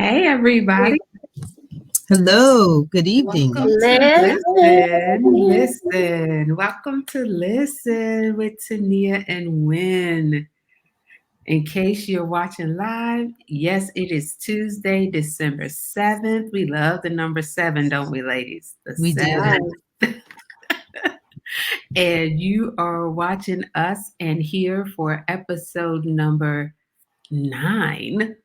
Hey, everybody. Hello, good evening. Welcome to Listen. Welcome to Listen with Tania and Win. In case you're watching live, yes, it is Tuesday, December 7th. We love the number 7, don't we, ladies? The We do. 7. And you are watching us and here for episode number 9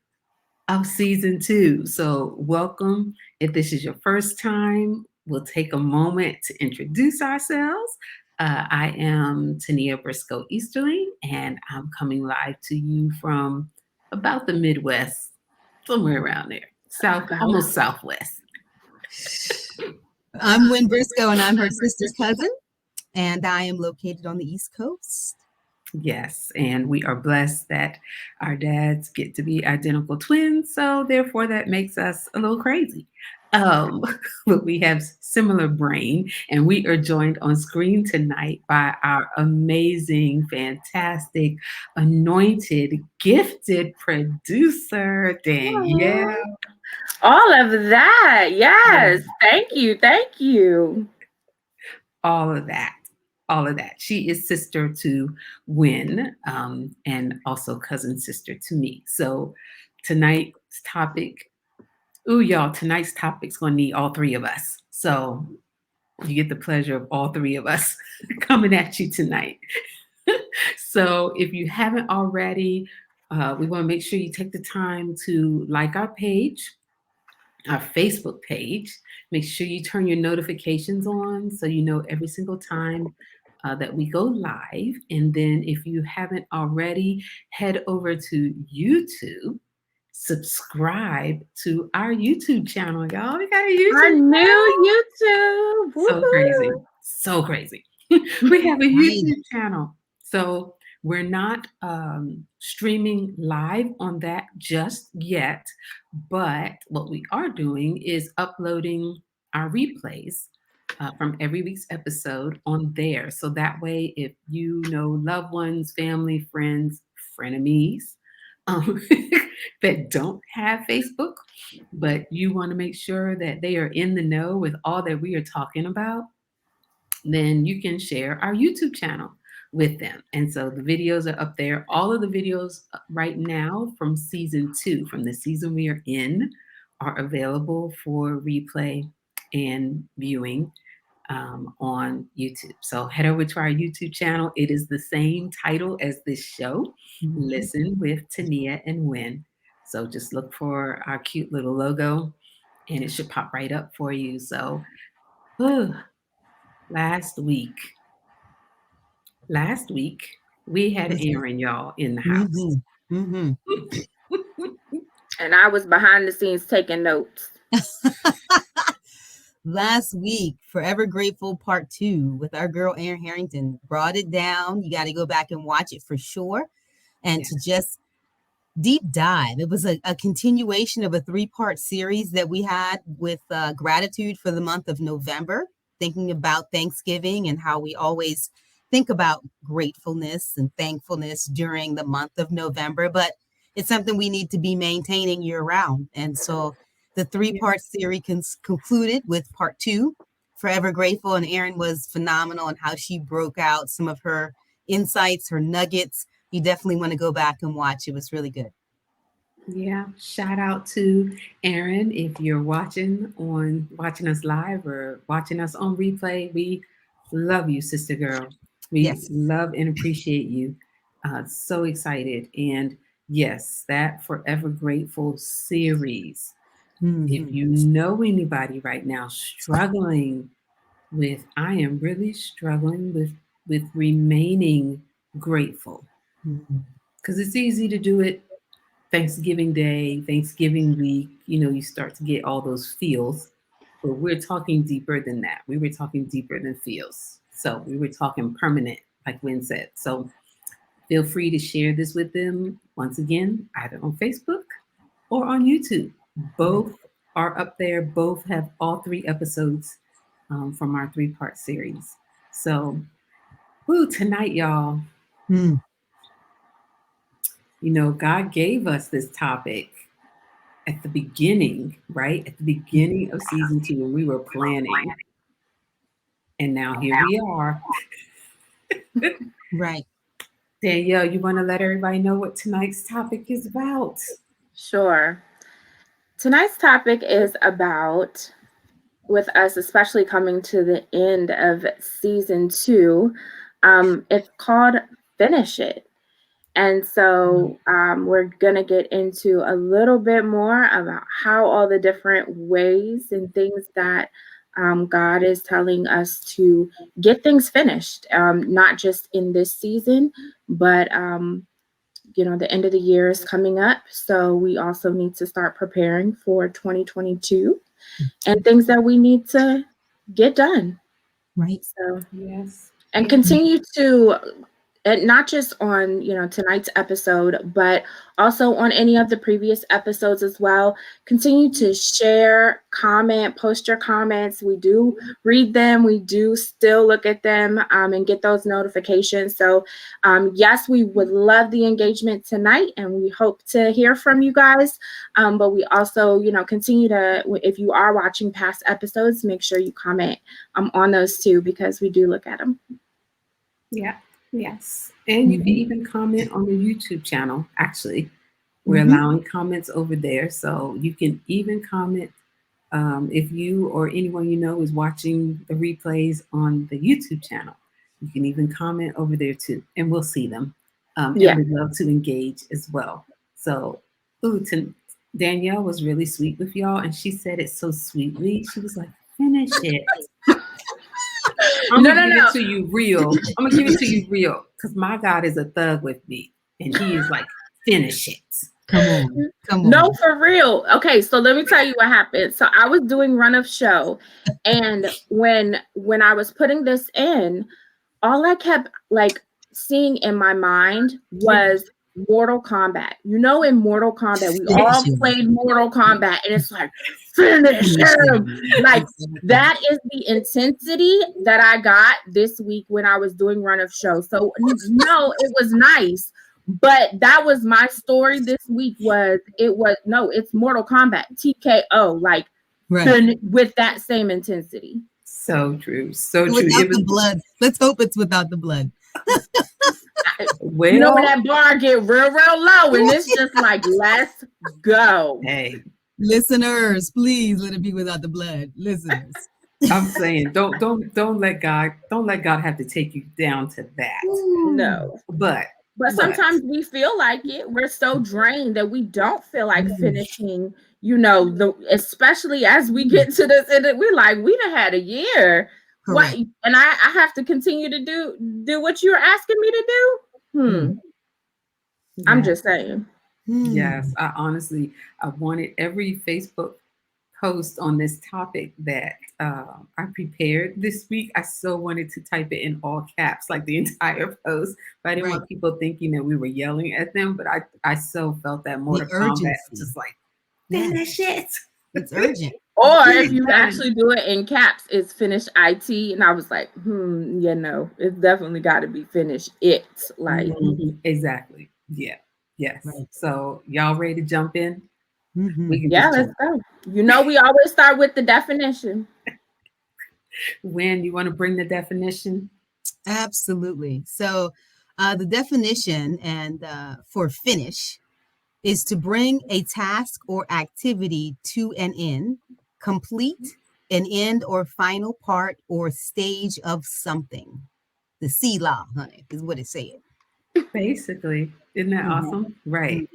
of season 2. So, welcome. If this is your first time, we'll take a moment to introduce ourselves. I am Tania Briscoe Easterling, and I'm coming live to you from about the Midwest, somewhere around there, almost Southwest. I'm Win Briscoe, and I'm her sister's cousin, and I am located on the East Coast. Yes, and we are blessed that our dads get to be identical twins, so therefore that makes us a little crazy. Um, but we have similar brain, and we are joined on screen tonight by our amazing, fantastic, anointed, gifted producer, Danielle. All of that. Yes. Thank you. Thank you. All of that. All of that. She is sister to Win, and also cousin sister to me. So tonight's topic, y'all, tonight's topic's gonna need all three of us. So you get the pleasure of all three of us coming at you tonight. So if you haven't already, we want to make sure you take the time to like our page, our Facebook page. Make sure you turn your notifications on so you know every single time that we go live. And then if you haven't already, head over to YouTube. Subscribe to our YouTube channel, y'all. We got a Our YouTube new YouTube. so crazy. So crazy. We have a YouTube channel. So we're not streaming live on that just yet. But what we are doing is uploading our replays from every week's episode on there. So that way, if you know loved ones, family, friends, frenemies, um, that don't have Facebook, but you want to make sure that they are in the know with all that we are talking about, then you can share our YouTube channel with them. And so the videos are up there. All of the videos right now from season 2, from the season we are in, are available for replay and viewing on YouTube. So head over to our YouTube channel. It is the same title as this show, Listen with Tania and Win. So just look for our cute little logo and it should pop right up for you. So last week we had Aaron, y'all, in the house. And I was behind the scenes taking notes. Last week, Forever Grateful Part 2 with our girl Erin Harrington brought it down. You got to go back and watch it for sure. And to just deep dive. It was a continuation of a 3-part series that we had with gratitude for the month of November, thinking about Thanksgiving and how we always think about gratefulness and thankfulness during the month of November, but it's something we need to be maintaining year round. And so the 3-part series concluded with part 2, Forever Grateful, and Erin was phenomenal in how she broke out some of her insights, her nuggets. You definitely want to go back and watch. It was really good. Yeah, shout out to Erin if you're watching us live or watching us on replay. We love you, sister girl. We love and appreciate you. So excited. And yes, that Forever Grateful series. If you know anybody right now struggling with, I am really struggling with remaining grateful. Because it's easy to do it Thanksgiving Day, Thanksgiving week, you start to get all those feels, but we're talking deeper than that. We were talking deeper than feels. So we were talking permanent, like Wynn said. So feel free to share this with them once again, either on Facebook or on YouTube. Both are up there. Both have all 3 episodes from our 3-part series. So, tonight, y'all. God gave us this topic, at the beginning, right? At the beginning of season 2 when we were planning. And now here we are. Right. Danielle, you want to let everybody know what tonight's topic is about? Sure. Tonight's topic is about, with us especially coming to the end of season 2, it's called Finish It. And so we're going to get into a little bit more about how all the different ways and things that God is telling us to get things finished, not just in this season, but the end of the year is coming up. So we also need to start preparing for 2022 and things that we need to get done. Right. So, yes. And continue to, and not just on tonight's episode, but also on any of the previous episodes as well. Continue to share, comment, post your comments. We do read them. We do still look at them and get those notifications. So yes, we would love the engagement tonight, and we hope to hear from you guys. But we also continue to, if you are watching past episodes, make sure you comment on those too, because we do look at them. Yeah. Yes. And you can even comment on the YouTube channel. Actually, we're Mm-hmm. allowing comments over there. So you can even comment if you or anyone you know is watching the replays on the YouTube channel. You can even comment over there too, and we'll see them. Yeah. And we'd love to engage as well. So, Danielle was really sweet with y'all, and she said it so sweetly. She was like, "Finish it." I'm gonna give it to you real. I'm gonna give it to you real, because my God is a thug with me, and he is like, finish it. Come on. No, for real. Okay, so let me tell you what happened. So I was doing run of show, and when I was putting this in, all I kept seeing in my mind was Mortal Kombat. In Mortal Kombat, we all played Mortal Kombat, and it's like, finish him. Like, that is the intensity that I got this week when I was doing run of show. So no, it was nice, but that was my story this week. It's Mortal Kombat, TKO, like, right, with that same intensity. So true. So true. Without the blood. Let's hope it's without the blood. Well, when that bar get real low, and it's just like, let's go. Hey, listeners, please let it be without the blood. Listeners, I'm saying, don't let God have to take you down to that. No, but sometimes we feel like it. We're so drained that we don't feel like finishing. Especially as we get to this, and we're like, we done had a year. What? And I have to continue to do what you're asking me to do. I'm just saying. Yes, I wanted every Facebook post on this topic that I prepared this week. I so wanted to type it in all caps, like the entire post, but I didn't want people thinking that we were yelling at them. But I so felt that Mortal Kombat, just like, finish it. It's urgent. Or if you actually do it in caps, it's finish IT. And I was like, it's definitely got to be finish it. Like, exactly. Yeah. Yes. Right. So y'all ready to jump in? Let's go. We always start with the definition. When you want to bring the definition? Absolutely. So the definition for finish is to bring a task or activity to an end, complete an end or final part or stage of something. The C law, honey, is what it said. Basically, isn't that awesome? Right.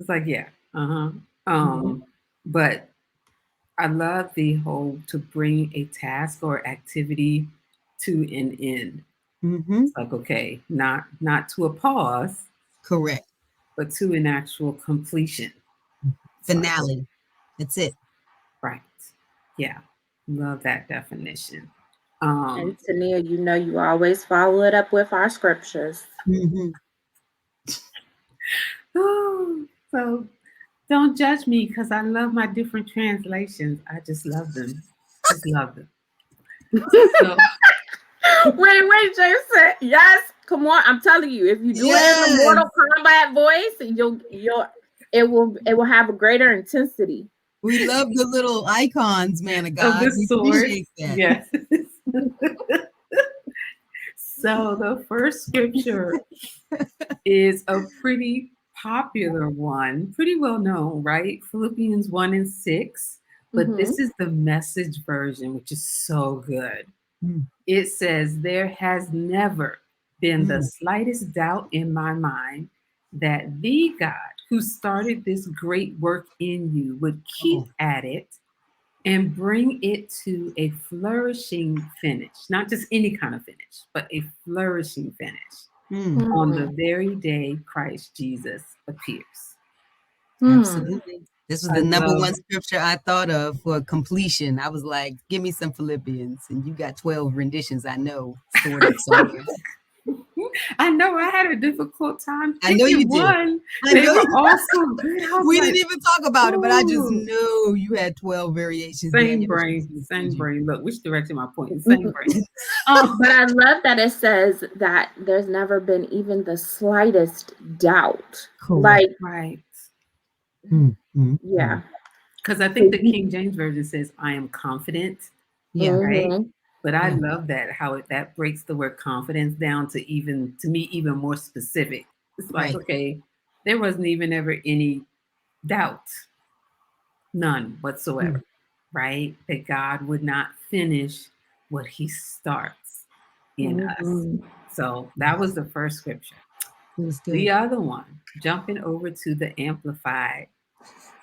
It's like, yeah. But I love the whole to bring a task or activity to an end. It's like, okay, not to a pause. Correct. But to an actual completion. Finale. That's it. Right. Yeah. Love that definition. And Tania, you always follow it up with our scriptures. So don't judge me, because I love my different translations. I just love them. Just love them. So, wait, Jason. Yes, come on. I'm telling you, if you do it in the Mortal Kombat voice, you'll it will have a greater intensity. We love the little icons, man of Of God. the We sword. appreciate that. Yes. So the first scripture is a pretty popular one, pretty well known, right? Philippians 1 and 6. But Mm-hmm. this is the message version, which is so good. Mm, It says, there has never been the mm. slightest doubt in my mind that the God who started this great work in you would keep Oh, at it and bring it to a flourishing finish, not just any kind of finish, but a flourishing finish mm, on the Mm. very day Christ Jesus appears. Mm. absolutely. This was I the number love one scripture I thought of for completion. I was like, give me some Philippians. And you got 12 renditions, I know, stored up somewhere. I know I had a difficult time I know you picking did. one. I They know were you all so good. I was We like, didn't even talk about it, but I just ooh, know you had 12 variations. same Daniel was just brain, going to send same you. brain. Look, which direction am I pointing? Same brain. But I love that it says that there's never been even the slightest doubt. Correct. Like, Right. Mm, mm, mm. yeah. Because I So think the you, King James Version says, I am confident, Yeah, right? hmm But I yeah, love that, how that breaks the word confidence down to even, to me, even more specific. It's like, right. okay, there wasn't even ever any doubt, none whatsoever, Mm, right? That God would not finish what he starts in us. hmm So that was yes, the first scripture. it was good. The other one, jumping over to the Amplified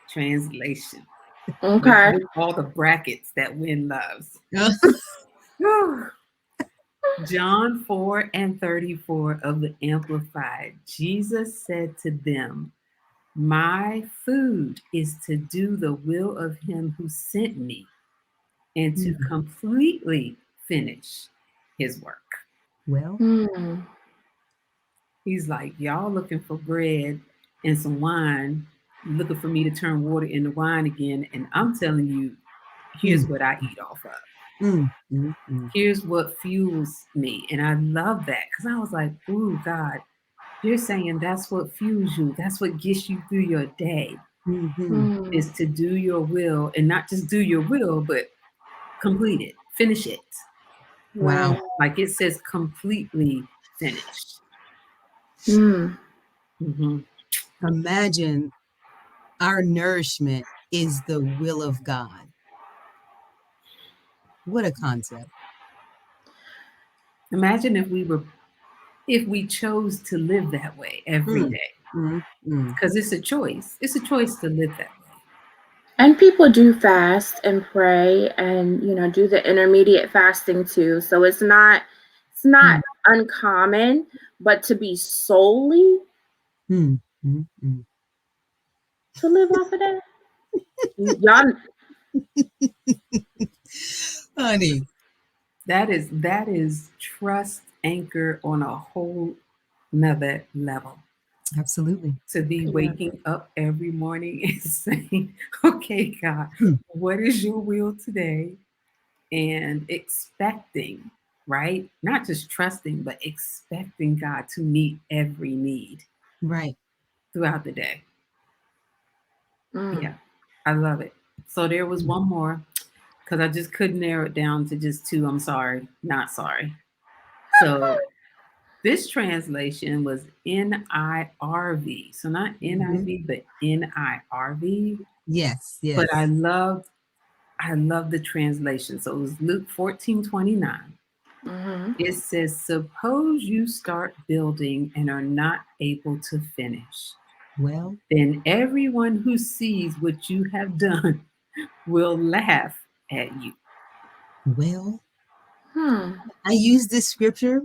translation Okay. with all the brackets that Win loves. Uh, Whew. John 4 and 34 of the Amplified. Jesus said to them, my food is to do the will of him who sent me and to mm, completely finish his work. well, Mm. He's like, y'all looking for bread and some wine, looking for me to turn water into wine again. And I'm telling you, here's mm, what I eat off of. mm, mm, mm, Here's what fuels me. And I love that because I was like, ooh, God, you're saying that's what fuels you. That's what gets you through your day mhm. Mm. is to do your will and not just do your will, but complete it, finish it. Wow. Right. Like it says, completely finished. Mm. Hmm. Imagine our nourishment is the will of God. What a concept. Imagine if we chose to live that way every Mm, day, mm, mm. because it's a choice. It's a choice to live that way. And people do fast and pray and do the intermediate fasting too. So it's not Mm, uncommon, but to be solely mm, mm, mm. to live off of that, y'all. Honey, That is trust anchor on a whole another level. absolutely. To be Yeah. waking up every morning and saying, okay, God, Mm, what is your will today? And expecting, right? Not just trusting, but expecting God to meet every need right. throughout the day. Mm. Yeah, I love it. So there was Mm, one more because I just couldn't narrow it down to just two. I'm sorry, not sorry. So this translation was NIRV. So not mhm. NIV, but NIRV. Yes, But I yes. loved I love the translation. So it was Luke 14:29. Mm-hmm. It says, suppose you start building and are not able to finish. Well, Then everyone who sees what you have done will laugh at you. well, Hmm. I use this scripture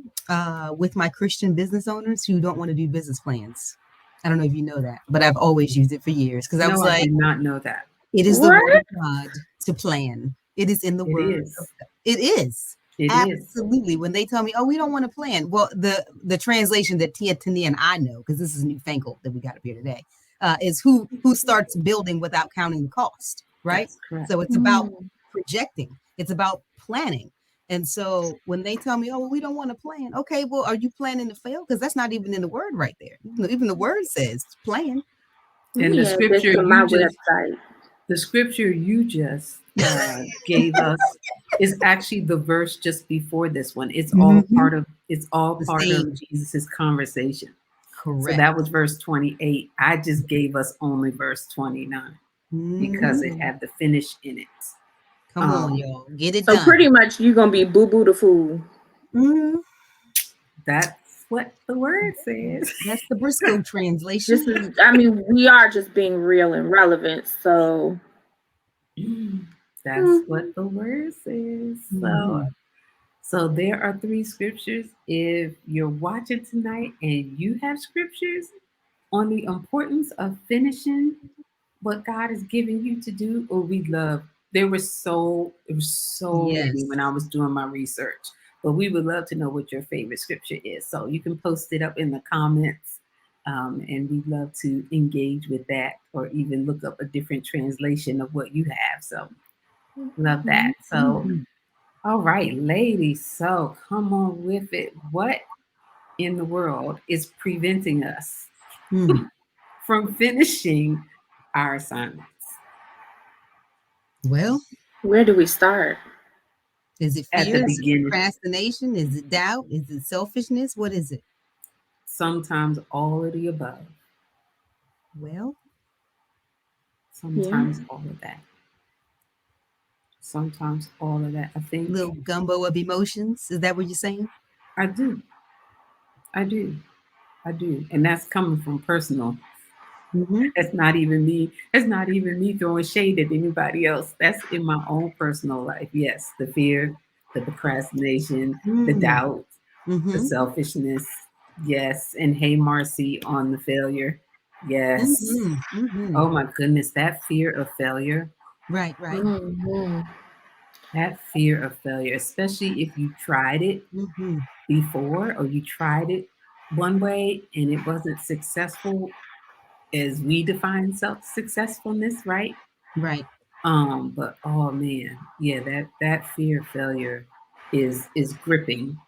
with my Christian business owners who don't want to do business plans. I don't know if you know that, but I've always used it for years because I was No, I like, did not know that. it is the word What? of God to plan. It is in the It word of is. God. It is. It is. Absolutely. When they tell me, oh, we don't want to plan. Well, the translation that Tia Tania and I know, because this is newfangled that we got up here today, is who starts building without counting the cost, right? That's correct. So it's about Mm. projecting, it's about planning. And so when they tell me, oh, well, we don't want to plan, okay, well, are you planning to fail? Because that's not even in the word right there. Even the word says plan. Let And me add this to my website. the scripture you just gave us is actually the verse just before this one. It's all Mhm. part of The same. Jesus's conversation. So Correct. that was verse 28. I just gave us only verse 29 because it Mhm. had the finish in it. Come on, y'all. Get it So done. pretty much you're gonna be boo boo the fool. Mhm. That's what the word says. That's the Briscoe translation. This is, I mean, we are just being real and relevant. So That's what the word says. Mhm. So there are three scriptures. If you're watching tonight and you have scriptures on the importance of finishing what God is giving you to do, or we love. There were so many when Yes. I was doing my research, but we would love to know what your favorite scripture is. So you can post it up in the comments, and we'd love to engage with that, or even look up a different translation of what you have. So love that. So Mhm. all right, ladies. So come on with it. What in the world is preventing us Mm. from finishing our assignments? Well, where do we start? is it At fear? the Is it beginning, procrastination? Is it doubt? Is it selfishness? What is it? sometimes all of the above, Well, Yeah. sometimes all of that, sometimes all of that. I think little gumbo of emotions. Is that what you're saying? I do, I do, I do. And that's coming from personal. Mm-hmm. That's not even me. That's not even me throwing shade at anybody else. That's in my own personal life. Yes, the fear, the procrastination, the Mm. doubt, the Mm-hmm. selfishness. Yes. And hey, Marcy, on the failure. Yes. Mm-hmm. Mm-hmm. Oh my goodness, that fear of failure, Right, right. Mm-hmm. that fear of failure, especially if you tried it Mm-hmm. before or you tried it one way and it wasn't successful as we define successfulness, right? Right. But oh man, yeah, that fear of failure is gripping.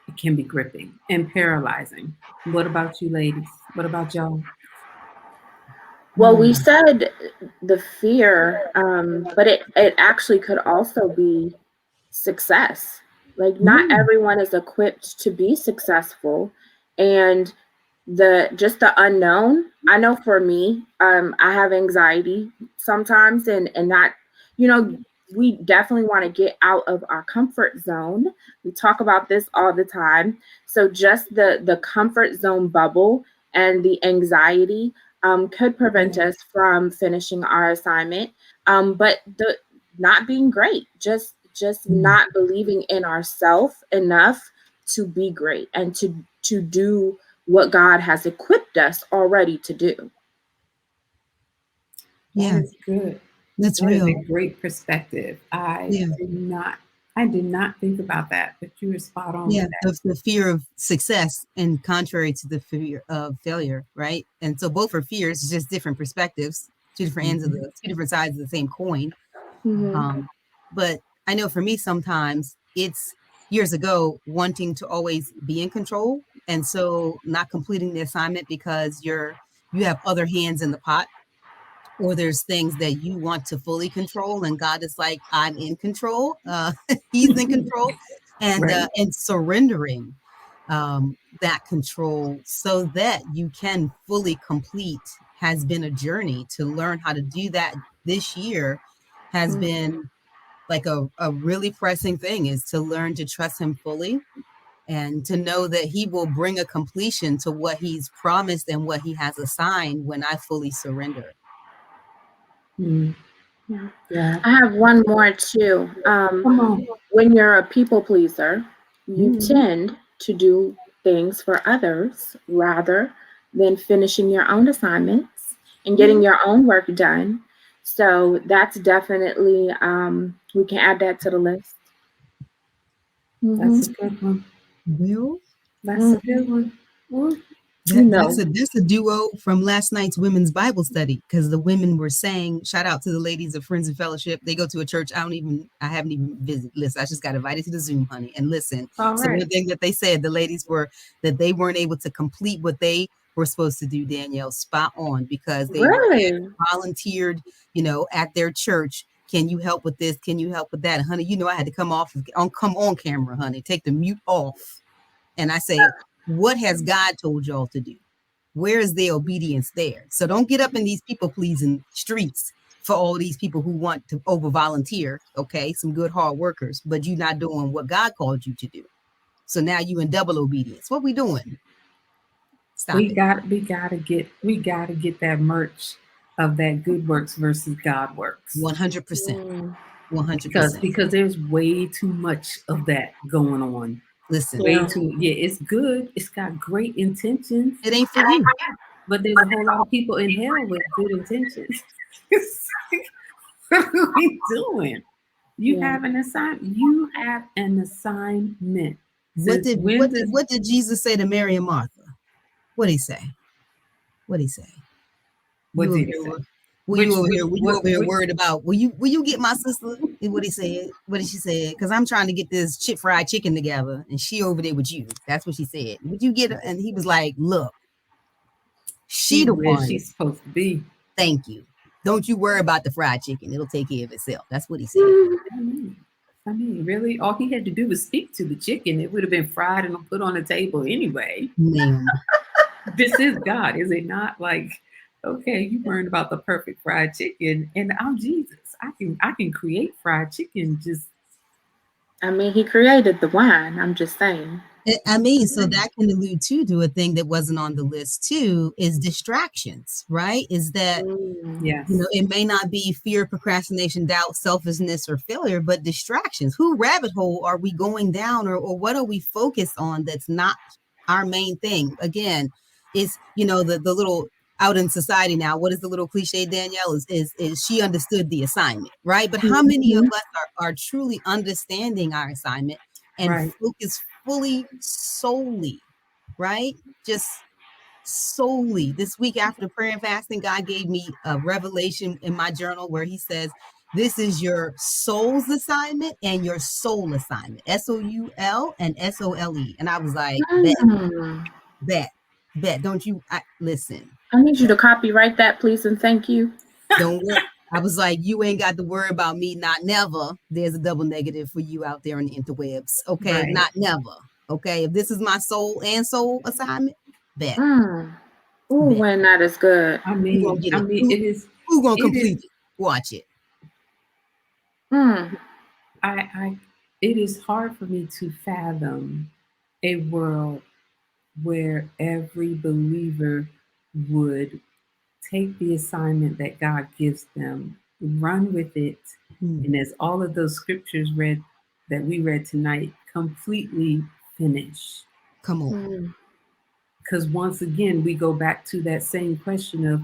It can be gripping and paralyzing. What about you ladies? What about y'all? Well, we Mm. said the fear, but it actually could also be success. Like not Mm. everyone is equipped to be successful, and the unknown. I know for me, I have anxiety sometimes, and that, you know, we definitely want to get out of our comfort zone. We talk about this all the time. So just the comfort zone bubble and the anxiety could prevent Yeah. us from finishing our assignment. But the not being great, just Mm. not believing in ourselves enough to be great and to do what God has equipped us already to do. That Yeah, is good. that's That is a real. great perspective. Yeah. I did not think about that, but you were spot on with Yeah. that. The fear of success and contrary to the fear of failure, right? And so both are fears, it's just different perspectives, Mhm. two different sides of the same coin. Mm-hmm. But I know for me, sometimes it's years ago wanting to always be in control. And so not completing the assignment because you have other hands in the pot, or there's things that you want to fully control. And God is like, I'm in control. He's in control. Right. And surrendering that control so that you can fully complete has been a journey to learn how to do that this year has been like a really pressing thing is to learn to trust him fully and to know that he will bring a completion to what he's promised and what he has assigned when I fully surrender. Mm. Yeah. Yeah. I have one more too. Come on. When you're a people pleaser, you Mhm. tend to do things for others rather than finishing your own assignments and getting Mhm. your own work done. So that's definitely, we can add that to the list. That's Mm-hmm. a good one. Well, That's a good Mm-hmm. one. Ooh. You that's know. a duo from last night's women's Bible study because the women were saying, shout out to the ladies of Friends and Fellowship. They go to a church I haven't even visited. Listen, I just got invited to the Zoom, honey, and listen. All So right. one thing that they said, the ladies were that they weren't able to complete what they were supposed to do, Danielle, spot on, because they were Really? volunteered, at their church. Can you help with this? Can you help with that? And honey, I had to come on camera, honey, take the mute off. And I say, what has God told y'all to do? Where is the obedience there? So don't get up in these people pleasing streets for all these people who want to over volunteer. Okay, some good hard workers, but you're not doing what God called you to do. So now you in double obedience. What we doing? Stop We it. gotta get that merch of that good works versus God works. 100%. Mm. 100%. Because there's way too much of that going on. Listen, Way too, yeah, it's good. It's got great intentions, it ain't for you. but there's a whole lot of people in hell with good intentions. What are we doing? You Yeah. have an assignment. You have an assignment. What Since did when what does did what did Jesus say to Mary and Martha? What did he say? What did he say? what You over did he here, say? were you over here? Which Worried about? Will you get my sister? What he said? What did she say? Because I'm trying to get this fried chicken together, and she over there with you. That's what she said. Would you get her? And he was like, "Look, she she the where one. she's supposed to be. Thank you. Don't you worry about the fried chicken. It'll take care of itself." That's what he said. Mm. I mean, really, all he had to do was speak to the chicken. It would have been fried and put on the table anyway. Ma'am. This is God, is it not? Like, okay, you learned about the perfect fried chicken, and I'm Jesus. I can create fried chicken. Just I mean, he created the wine. I'm just saying. I mean, so that can allude to a thing that wasn't on the list too, is distractions, right? Is that, Mm. yes, it may not be fear, procrastination, doubt, selfishness, or failure, but distractions. Who rabbit hole are we going down, or what are we focused on that's not our main thing? Again, it's, the little out in society now, what is the little cliche, Danielle, is she understood the assignment, right? But how many of Mhm. us are truly understanding our assignment and right, focus fully, solely, right? Just solely. This week after prayer and fasting, God gave me a revelation in my journal where he says, this is your soul's assignment and your soul assignment. SOUL and SOLE. And I was like, Mm. bet. Don't you listen. I need you to copyright that, please, and thank you. Don't worry. I was like, you ain't got to worry about me. Not never. There's a double negative for you out there on the interwebs. Okay. right. Not never. Okay. If this is my soul and soul assignment, bet. Mm. Ooh, Bet. when that is good. I Who gonna mean, get I it? mean, Who gonna it is. complete it? Watch it. Mm. I it is hard for me to fathom a world where every believer would take the assignment that God gives them, run with it, and as all of those scriptures read that we read tonight, completely finish. Come on. Mm. Because once again, we go back to that same question of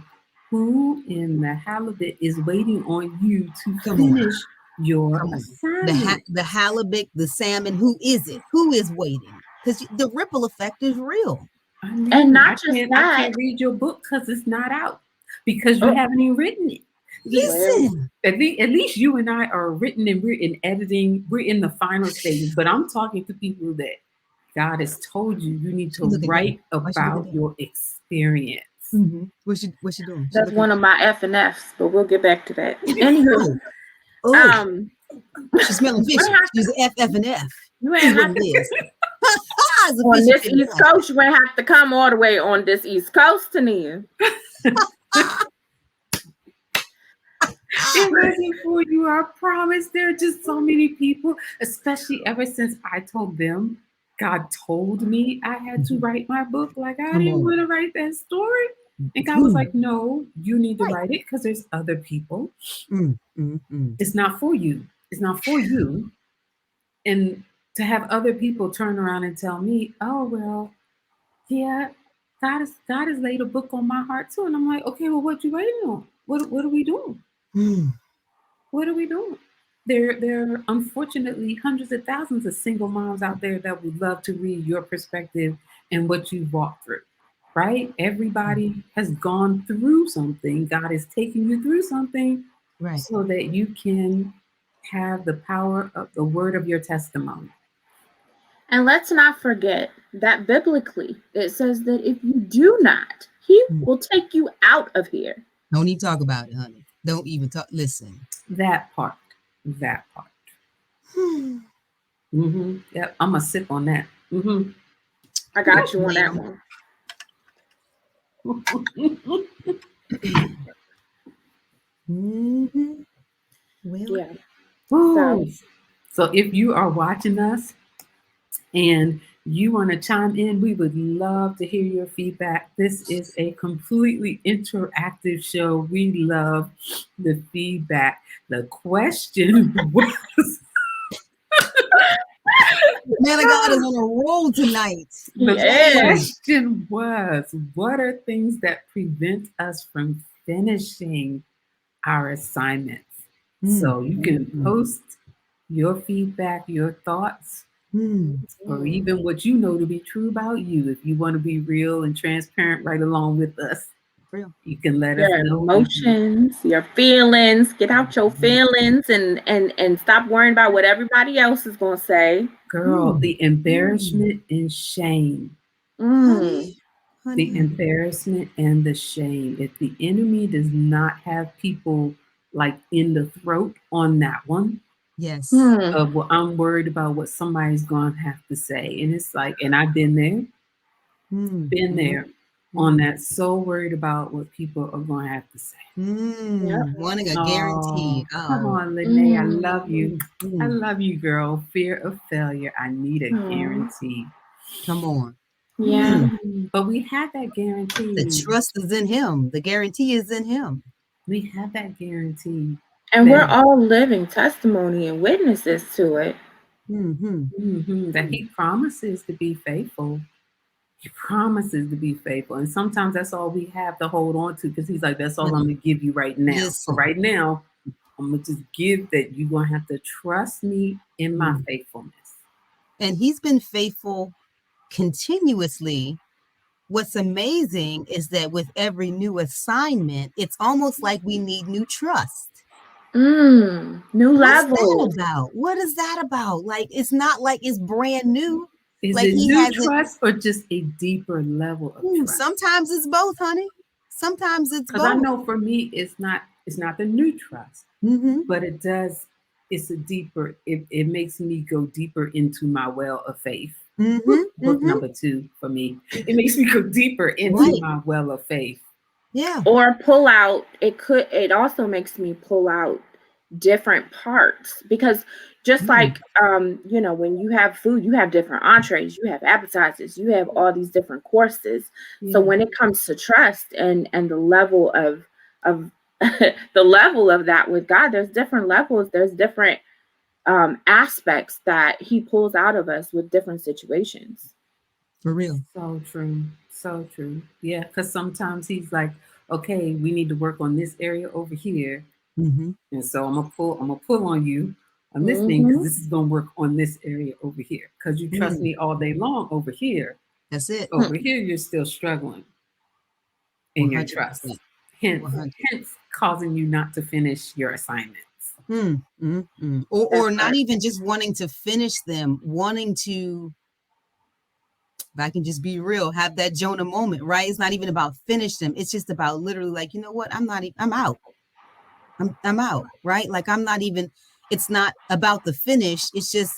who in the halibut is waiting on you to Come on. finish your Come on. assignment. The halibut, the salmon, who is it? Who is waiting? Because the ripple effect is real. I And mean, not I just can't I that. can't read your book because it's not out because you Oh, haven't even written it. well, Listen. At least you and I are written and we're in editing. We're in the final stages. But I'm talking to people that God has told you need She to looking down. write Why she looking about down? your experience. Mm-hmm. What's she doing? She that's looking. one of my F and Fs, but we'll get back to that. Anywho, Oh, um, she's smelling you fishy. ain't have She's to. an F and F. You Is ain't what have it to is. It's a on fishy this F and East F. Coast. You ain't have to come all the way on this East Coast, Tania. It wasn't for you. I promise. There are just so many people, especially ever since I told them God told me I had to write my book. Like, I Come didn't on. want to write that story. And God was Who? like, no, you need to Right. write it because there's other people. Mm. It's not for you. It's not for you. And to have other people turn around and tell me, oh, well, yeah, God has laid a book on my heart too. And I'm like, okay, well, what you waiting on? What are we doing? Mm. What are we doing? There are unfortunately hundreds of thousands of single moms out there that would love to read your perspective and what you've walked through, right? Everybody has gone through something. God is taking you through something Right. so that you can have the power of the word of your testimony. And let's not forget that biblically it says that if you do not, he will take you out of here. Don't even talk about it, honey. Don't even talk. Listen. That part. That part. Yep. I'm gonna sip on that. I got you on that one. Well, yeah. So if you are watching us and you want to chime in, we would love to hear your feedback. This is a completely interactive show. We love the feedback. The question was man of God is on a roll tonight. The question was, what are things that prevent us from finishing our assignments? So you can post your feedback, your thoughts, or even what you know to be true about you. If you want to be real and transparent right along with us, you can let us know. Emotions, your feelings. Get out your feelings and stop worrying about what everybody else is going to say. Girl, the embarrassment and shame. Honey. The embarrassment and the shame. If the enemy does not have people like in the throat on that one, yes, of well, I'm worried about what somebody's going to have to say, and it's like, and I've been there, on that, so worried about what people are going to have to say. Wanting a guarantee. Come on, Lene, I love you. I love you, girl. Fear of failure. I need a guarantee. Come on. Yeah. But we have that guarantee. The trust is in him. The guarantee is in him. We have that guarantee. And we're all living testimony and witnesses to it. That he promises to be faithful. He promises to be faithful. And sometimes that's all we have to hold on to, because he's like, that's all I'm going to give you right now. Listen. So right now, I'm going to just give that you're going to have to trust me in my faithfulness. And he's been faithful continuously. What's amazing is that with every new assignment, it's almost like we need new trust. New levels. What is that about? Like, it's not like it's brand new. Is like it new trust or just a deeper level of trust? Sometimes it's both, honey. Sometimes it's both. Because I know for me, it's not the new trust, but it does. It's a deeper. It makes me go deeper into my well of faith. Book number 2 for me. It makes me go deeper into my well of faith. Yeah. Or pull out. It also makes me pull out different parts, because just like when you have food, you have different entrees, you have appetizers, you have all these different courses. So when it comes to trust and the level of the level of that with God, there's different levels, there's different aspects that he pulls out of us with different situations. For real. So true. Yeah, because sometimes he's like, okay, we need to work on this area over here. And so I'm gonna pull on you on this thing, because this is gonna work on this area over here, because you trust me all day long over here. That's it. Over here you're still struggling in 100%. Your trust, hence causing you not to finish your assignments. Or not even just wanting to finish them, wanting to, if I can just be real, have that Jonah moment, right? It's not even about finish them. It's just about literally like, you know what? I'm out. I'm out, right? Like it's not about the finish. It's just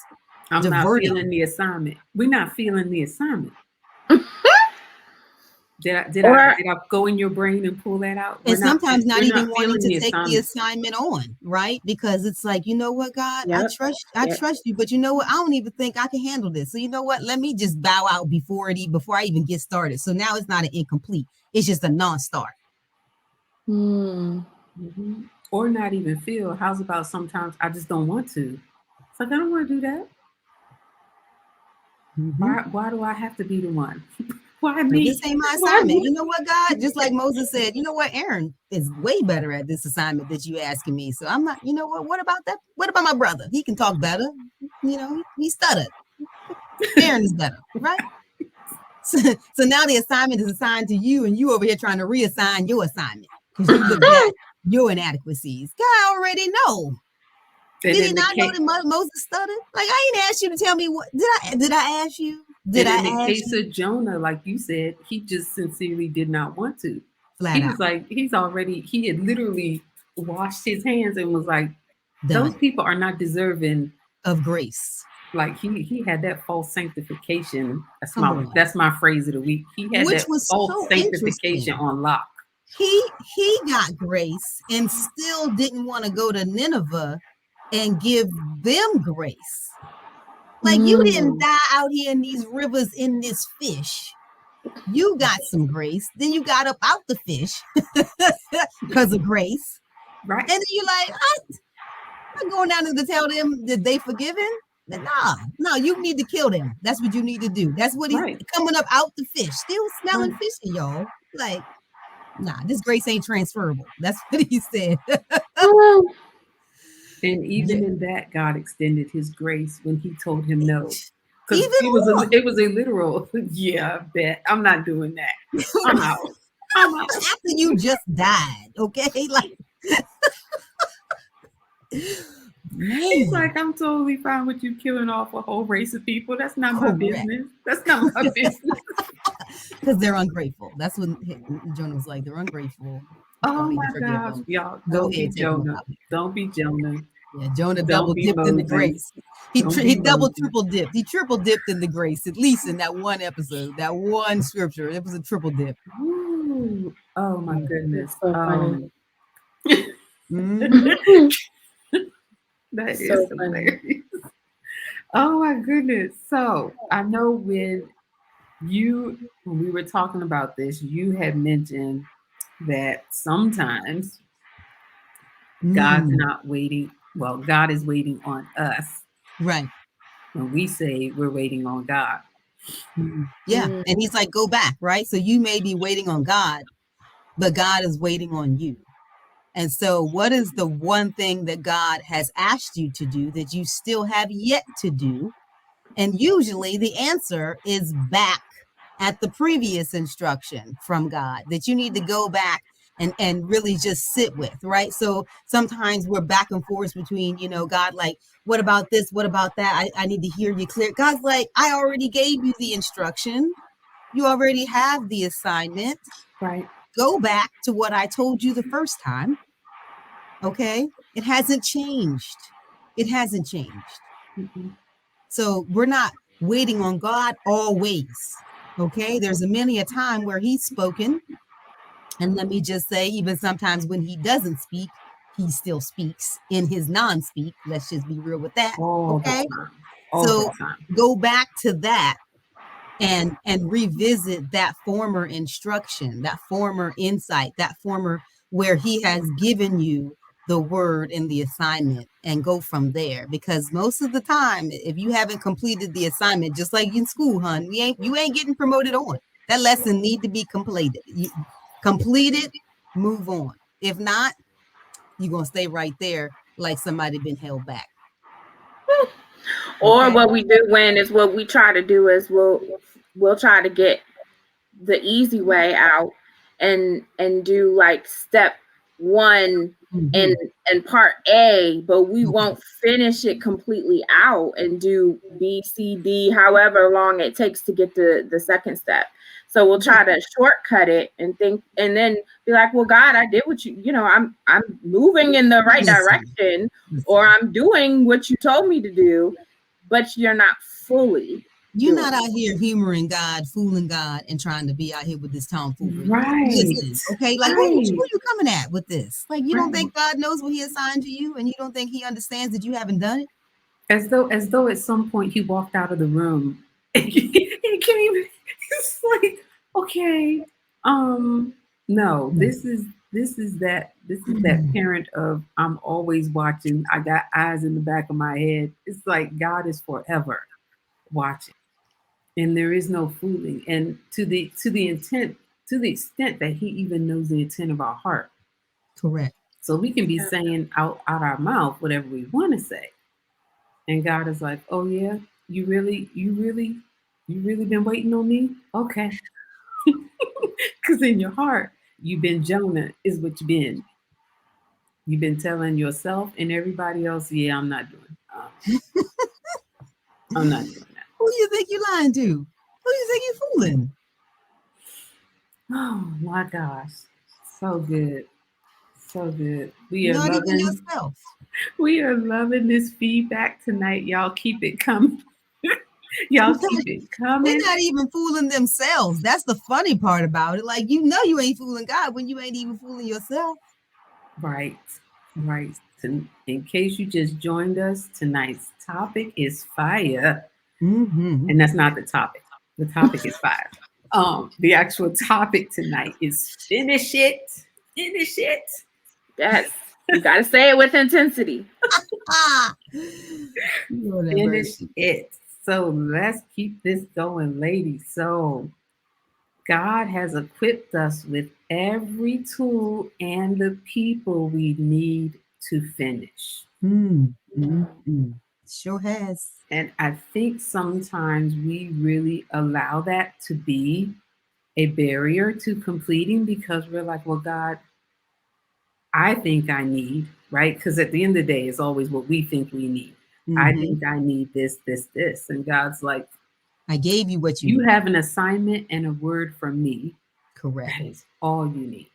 I'm not feeling the assignment. We're not feeling the assignment. Did I go in your brain and pull that out? And sometimes not even wanting to take the assignment on, right? Because it's like, you know what, God, I trust you, but you know what? I don't even think I can handle this. So you know what? Let me just bow out before I even get started. So now it's not an incomplete. It's just a non-start. Or not even feel. How's about sometimes I just don't want to? It's like, I don't want to do that. Why do I have to be the one? Why me? This ain't my assignment. You know what, God? Just like Moses said, you know what? Aaron is way better at this assignment that you asking me. So I'm not, you know what about that? What about my brother? He can talk better. You know, he stuttered. Aaron is better, right? So now the assignment is assigned to you, and you over here trying to reassign your assignment because you look at your inadequacies. God already know. And Did he then the not know case, that Moses stuttered? Like, I ain't asked you to tell me what. Did I ask you? Did and I in the ask case you? of Jonah, like you said, he just sincerely did not want to. Flat He out. was like, he had literally washed his hands and was like, those Done. people are not deserving. Of grace. Like he had that false sanctification. Come on. That's my phrase of the week. He had Which that was false so sanctification interesting. on lock. He got grace and still didn't want to go to Nineveh and give them grace. Like, you didn't die out here in these rivers in this fish. You got some grace. Then you got up out the fish because of grace. Right. And then you're like, I'm going down to tell them that they forgiven. No, you need to kill them. That's what you need to do. That's what he's Right. coming up out the fish, still smelling Right. fishy, y'all. Like, nah, this grace ain't transferable. That's what he said. And even in that, God extended His grace when He told him no, because Even more. it was a literal. Yeah, I bet I'm not doing that. I'm out. I'm out. After you just died, okay? Like, He's man, like, I'm totally fine with you killing off a whole race of people. That's not my correct. business. That's not my business. Because they're ungrateful. That's what Jonah was like. They're ungrateful. Oh Don't need my to forgive gosh, them. y'all! Go Don't be ahead, take them Jonah. out. Don't be Jonah. Yeah, Jonah Don't double be dipped in the Moses. grace. He Don't be double, Moses. triple dipped. He triple dipped in the grace, at least in that one episode, that one scripture. It was a triple dip. Ooh. Oh my goodness. So funny. Mm-hmm. That is So funny. hilarious. Oh my goodness. So I know when we were talking about this, you had mentioned that sometimes God's Mm, not waiting. Well, God is waiting on us right. when we say we're waiting on God. Yeah. And he's like, go back, right? So you may be waiting on God, but God is waiting on you. And so, what is the one thing that God has asked you to do that you still have yet to do? And usually the answer is back at the previous instruction from God that you need to go back and really just sit with, right? So sometimes we're back and forth between, God, like, what about this? What about that? I need to hear you clear. God's like, I already gave you the instruction. You already have the assignment. Right. Go back to what I told you the first time. Okay. It hasn't changed. It hasn't changed. Mm-hmm. So we're not waiting on God always. Okay. There's many a time where he's spoken. And let me just say, even sometimes when he doesn't speak, he still speaks in his non-speak. Let's just be real with that. All the Okay. time. All the So time. go back to that and revisit that former instruction, that former insight, that former where he has given you the word and the assignment, and go from there. Because most of the time, if you haven't completed the assignment, just like in school, hon, you ain't getting promoted on. That lesson need to be completed. Complete it, move on. If not, you're gonna stay right there like somebody been held back. Or Okay. what we do when is what we try to do is we'll try to get the easy way out and do like step one Mhm. and part A, but we Okay. won't finish it completely out and do B, C, D, however long it takes to get to the second step. So we'll try to shortcut it and think, and then be like, well, God, I did what I'm moving in the right direction, or I'm doing what you told me to do, but you're not fully You're doing not it. out here humoring God, fooling God, and trying to be out here with this tomfoolery. Right. Listen, okay? Like, who Right. you coming at with this? Like, you don't Right. think God knows what he assigned to you, and you don't think he understands that you haven't done it? As though at some point he walked out of the room. He can't even. It's like, okay, no, this is that parent of I'm always watching. I got eyes in the back of my head. It's like God is forever watching, and there is no fooling. And to the extent that He even knows the intent of our heart. Correct. So we can be saying out our mouth whatever we want to say. And God is like, oh yeah, you really been waiting on me? Okay. Because in your heart, you've been Jonah, is what you've been. You've been telling yourself and everybody else, yeah, I'm not doing. I'm not doing that. Who do you think you lying to? Who do you think you fooling? Oh my gosh, so good, so good. We are Not even loving. yourself. We are loving this feedback tonight. Y'all keep it coming. Y'all keep it They're coming. not even fooling themselves. That's the funny part about it. Like, you know, you ain't fooling God when you ain't even fooling yourself. Right, right. In case you just joined us, tonight's topic is fire. Mm-hmm. And that's not the topic. The topic is fire. The actual topic tonight is finish it. Finish it. Yes. You got to say it with intensity. Ah, Finish it. So let's keep this going, ladies. So God has equipped us with every tool and the people we need to finish. Sure has. And I think sometimes we really allow that to be a barrier to completing because we're like, well, God, I think I need, right? Because at the end of the day, it's always what we think we need. I Mm-hmm. think I need this, this, this. And God's like, I gave you what you you need. have an assignment and a word from me. Correct. That is all you need.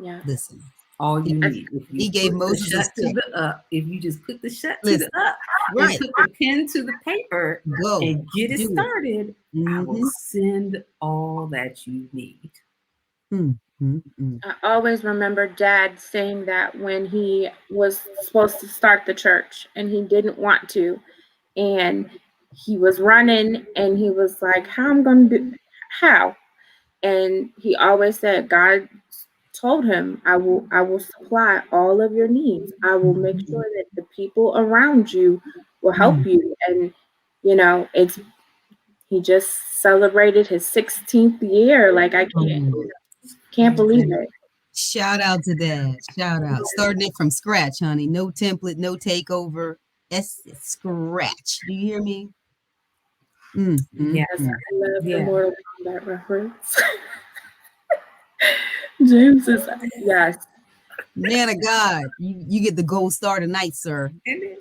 Yeah. Listen, All you need. If you he gave put Moses the a shut to stick. the up, if you just put the shut to the Listen, up and right. put the pen to the paper Go. and get it Do started, I will Mm-hmm. send all that you need. Mm-hmm. I always remember Dad saying that when he was supposed to start the church and he didn't want to. And he was running and he was like, how I'm going to do, how? And he always said, God told him, I will supply all of your needs. I will make sure that the people around you will help you. And, you know, he just celebrated his 16th year. Like, I can't believe it. Shout out to Dad. Shout out. Starting it from scratch, honey. No template, no takeover. It's scratch. Do you hear me? Yes. Yes, I love the Yeah. Mortal Kombat reference. James is, yes. Man of God, you get the gold star tonight, sir. And then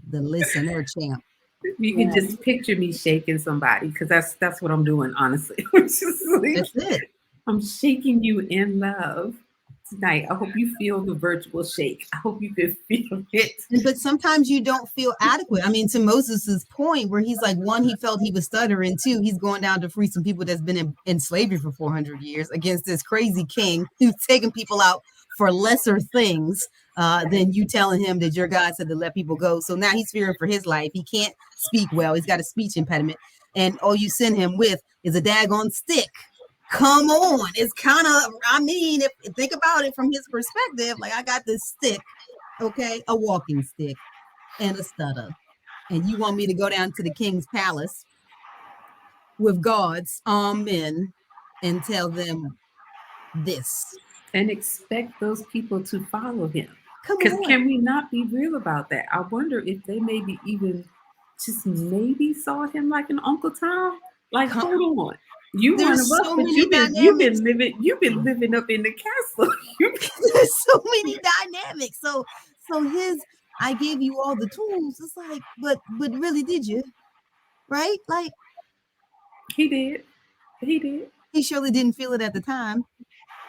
The listener champ. you can just picture me shaking somebody because that's what I'm doing, honestly. It's just like, That's it. I'm shaking you in love tonight. I hope you feel the virtual shake. I hope you can feel it. But sometimes you don't feel adequate. I mean, to Moses's point, where he's like, one, he felt he was stuttering. Two, he's going down to free some people that's been in slavery for 400 years against this crazy king who's taking people out for lesser things than you telling him that your God said to let people go. So now he's fearing for his life. He can't speak well. He's got a speech impediment. And all you send him with is a daggone stick. Come on. It's kind of, I mean, if think about it from his perspective, like I got this stick, okay, a walking stick and a stutter. And you want me to go down to the king's palace with guards, armed men, and tell them this. And expect those people to follow him. Come Because on. can we not be real about that? I wonder if they maybe even just maybe saw him like an Uncle Tom. Like, hold on. You one of There's us, so but many you've dynamics. been living up in the castle. There's so many dynamics. So his I gave you all the tools. It's like, but really, did you? Right? Like He did. He did. he surely didn't feel it at the time.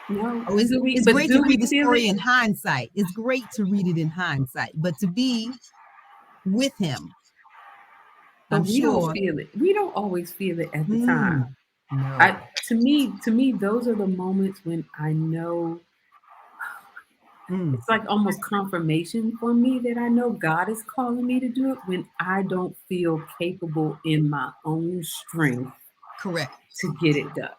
No. Oh, it's But great to do we read the feel story it? in hindsight. It's great to read it in hindsight, but to be with him, But I'm we don't sure. feel it. We don't always feel it at the time. No. To me, those are the moments when I know it's like almost confirmation for me that I know God is calling me to do it when I don't feel capable in my own strength Correct. to get it done.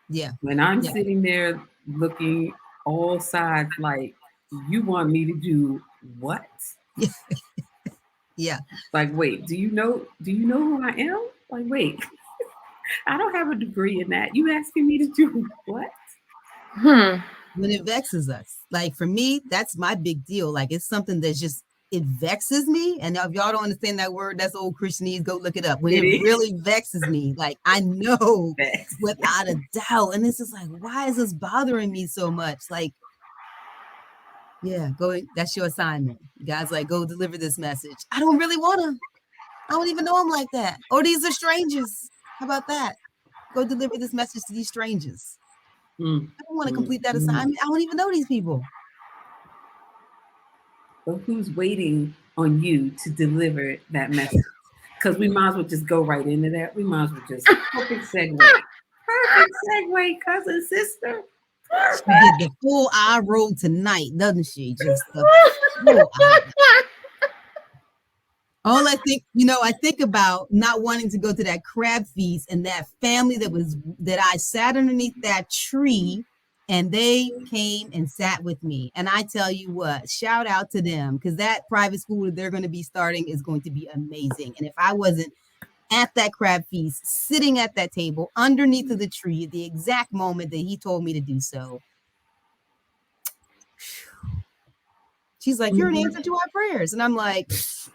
Yeah. When I'm Yeah. sitting there looking all sides like, you want me to do what? Yeah. Like, wait, do you know who I am? Like, wait, I don't have a degree in that. You asking me to do what? When it vexes us, like for me, that's my big deal. Like it's something that's just it vexes me. And if y'all don't understand that word, that's old Christianese. Go look it up. When It it is. really vexes me, like I know Facts. without a doubt. And this is like, why is this bothering me so much? Like, Yeah, go. That's your assignment. God's like, go deliver this message. I don't really want to. I don't even know them like that. Or these are strangers. How about that? Go deliver this message to these strangers. Mm, I don't want to mm, complete that mm. assignment. I don't even know these people. But who's waiting on you to deliver that message? Because we might as well just go right into that. We might as well just perfect segue. Perfect segue, cousin, sister. She did the full eye roll tonight, doesn't she? Just the full eye. All I think about not wanting to go to that crab feast and that family that I sat underneath that tree and they came and sat with me. And I tell you what, shout out to them because that private school that they're going to be starting is going to be amazing. And if I wasn't at that crab feast, sitting at that table underneath of the tree at the exact moment that he told me to do so, she's like, you're an answer to our prayers. And I'm like,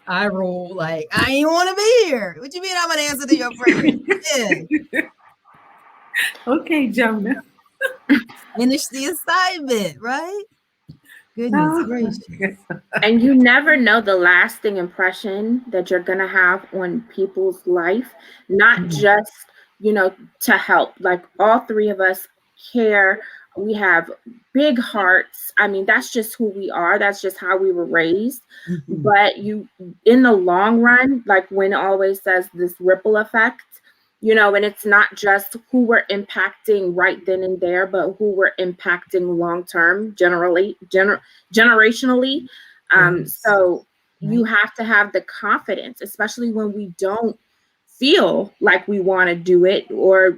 I roll like, I ain't want to be here. What you mean I'm an answer to your prayers? Yeah. Okay, Jonah. Finish the assignment, right? Goodness gracious. And you never know the lasting impression that you're going to have on people's life, not just, to help. Like all three of us care. We have big hearts. I mean, that's just who we are. That's just how we were raised. Mhm. But in the long run, like when it always says this ripple effect, and it's not just who we're impacting right then and there, but who we're impacting long term, generationally. Yes. So Right. you have to have the confidence, especially when we don't feel like we want to do it, or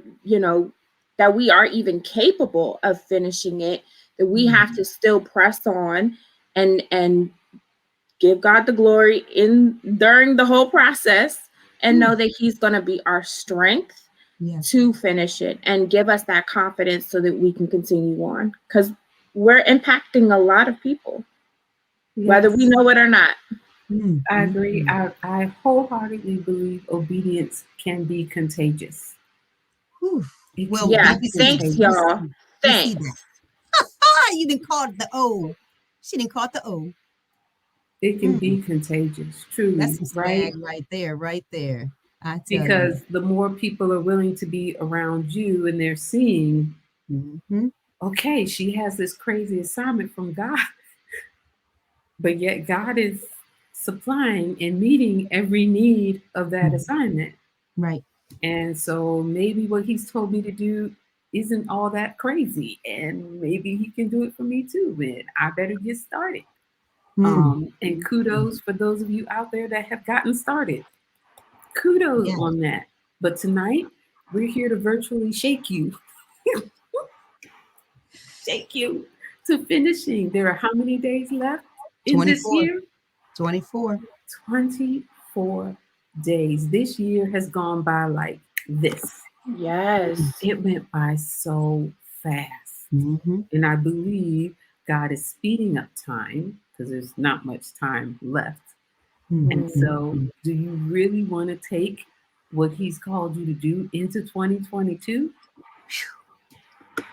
that we are even capable of finishing it, that we have to still press on and give God the glory during the whole process, and know that he's going to be our strength Yes. to finish it and give us that confidence so that we can continue on, because we're impacting a lot of people, whether we know it or not. I agree. I wholeheartedly believe obedience can be contagious. Well, Yeah, like you see, thanks y'all. you see Thanks. that. You didn't call it the O. She didn't call it the O. It can be contagious, truly, That's some right? swag right there. I tell you. Because the more people are willing to be around you and they're seeing, okay, she has this crazy assignment from God, but yet God is supplying and meeting every need of that assignment. Right. And so maybe what he's told me to do isn't all that crazy. And maybe he can do it for me too. And I better get started. And kudos for those of you out there that have gotten started. Kudos on that. But tonight, we're here to virtually shake you. Shake you to finishing. There are how many days left in this 24. year? 24. 24 days. This year has gone by like this. Yes. It went by so fast. And I believe God is speeding up time because there's not much time left. And so, do you really want to take what He's called you to do into 2022?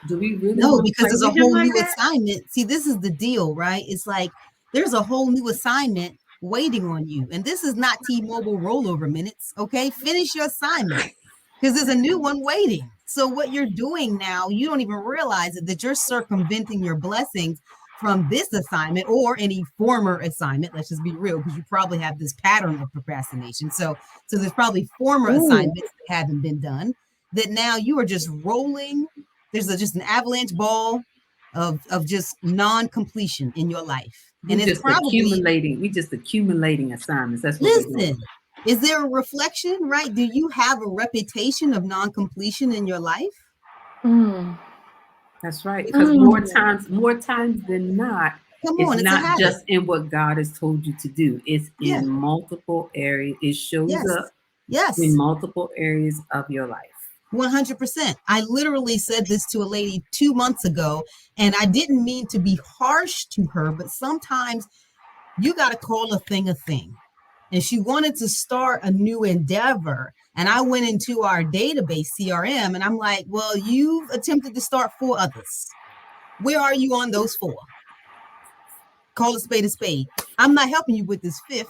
Do we really No, want to because play there's a with Him whole like new that? assignment. See, this is the deal, right? It's like there's a whole new assignment waiting on you. And this is not T-Mobile rollover minutes. Okay. Finish your assignment because there's a new one waiting. So what you're doing now, you don't even realize it, that you're circumventing your blessings from this assignment or any former assignment. Let's just be real, because you probably have this pattern of procrastination. So there's probably former assignments that haven't been done that now you are just rolling. There's just an avalanche ball of just non-completion in your life. And it's probably We just accumulating assignments. That's what we're doing. listen, is there a reflection, right? Do you have a reputation of non-completion in your life? That's right. Because more times than not, Come it's on, it's a not habit. just in what God has told you to do. It's in multiple areas. It shows up in multiple areas of your life. 100%. I literally said this to a lady 2 months ago, and I didn't mean to be harsh to her, but sometimes you got to call a thing a thing. And she wanted to start a new endeavor. And I went into our database CRM and I'm like, well, you've attempted to start 4 others. Where are you on those 4? Call a spade a spade. I'm not helping you with this 5th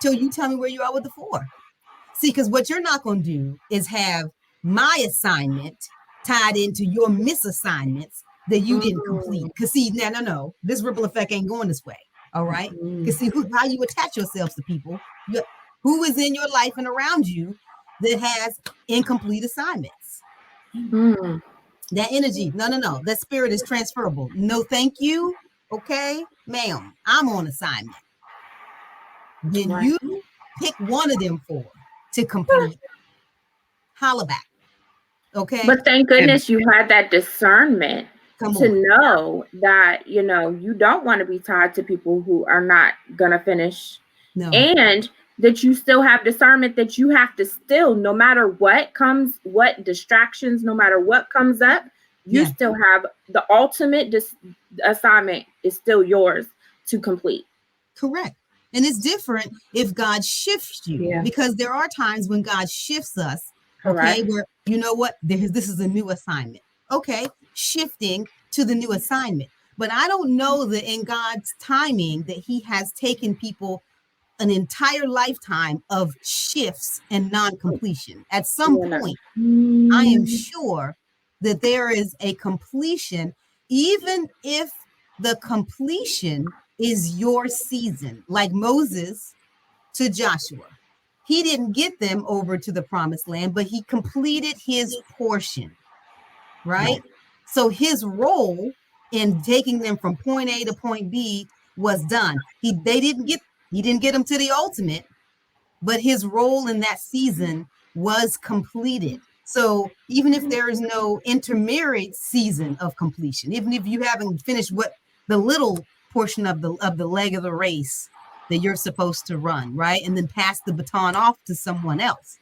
till you tell me where you are with the 4. See, because what you're not going to do is have my assignment tied into your misassignments that you didn't complete. Because see, no, this ripple effect ain't going this way. All right. Because see, how you attach yourselves to people, who is in your life and around you that has incomplete assignments. That energy, no. That spirit is transferable. No, thank you. Okay, ma'am, I'm on assignment. Then you pick one of them 4 to complete. Holla back. Okay. But thank goodness you had that discernment to on. know that, you know, you don't want to be tied to people who are not going to finish. No. And that you still have discernment that you have to still, no matter what comes, what distractions, no matter what comes up, you still have the ultimate assignment is still yours to complete. Correct. And it's different if God shifts you, because there are times when God shifts us. Okay, where you know what, this is a new assignment. Okay, shifting to the new assignment. But I don't know that in God's timing that He has taken people an entire lifetime of shifts and non-completion. At some point, I am sure that there is a completion, even if the completion is your season, like Moses to Joshua. He didn't get them over to the promised land, but he completed his portion, right? So his role in taking them from point A to point B was done. He didn't get them to the ultimate, but his role in that season was completed. So even if there is no intermediate season of completion, even if you haven't finished what the little portion of the leg of the race that you're supposed to run, right? And then pass the baton off to someone else.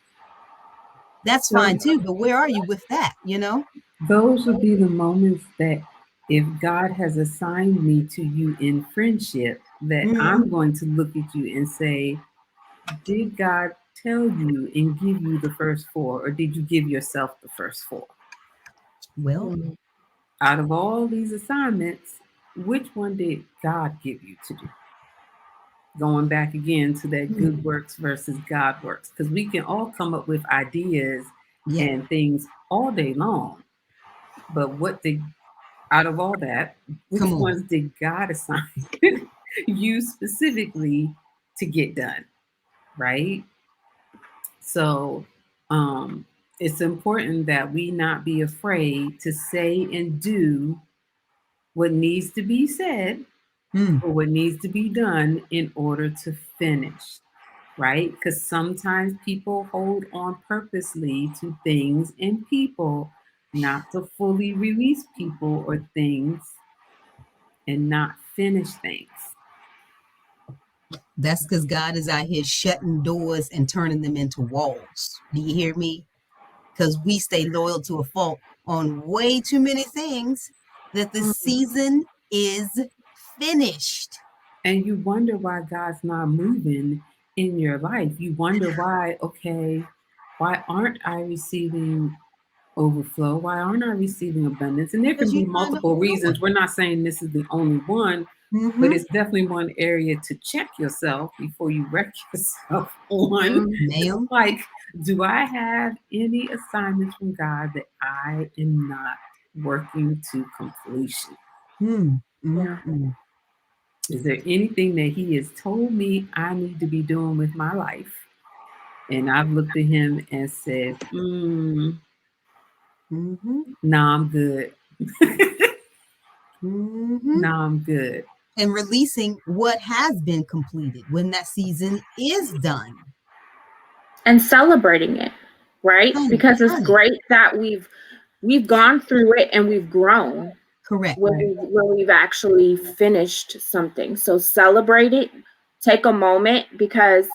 That's fine too, but where are you with that, you know? Those would be the moments that if God has assigned me to you in friendship, that I'm going to look at you and say, did God tell you and give you the first 4, or did you give yourself the first 4? Well, out of all these assignments, which one did God give you to do? Going back again to that good works versus God works, because we can all come up with ideas and things all day long. But out of all that, which ones did God assign you specifically to get done? Right? So it's important that we not be afraid to say and do what needs to be said or what needs to be done in order to finish, right? Because sometimes people hold on purposely to things and people not to fully release people or things and not finish things. That's because God is out here shutting doors and turning them into walls. Do you hear me? Because we stay loyal to a fault on way too many things that the season is finished. And you wonder why God's not moving in your life. You wonder why, okay, why aren't I receiving overflow? Why aren't I receiving abundance? And there can be multiple reasons. We're not saying this is the only one, but it's definitely one area to check yourself before you wreck yourself on. Like, do I have any assignments from God that I am not working to completion? Is there anything that He has told me I need to be doing with my life? And I've looked at Him and said, nah, I'm good. Nah, I'm good. And releasing what has been completed when that season is done. And celebrating it, right? Because it's great that we've gone through it and we've grown. Correct. When we've actually finished something. So celebrate it, take a moment, because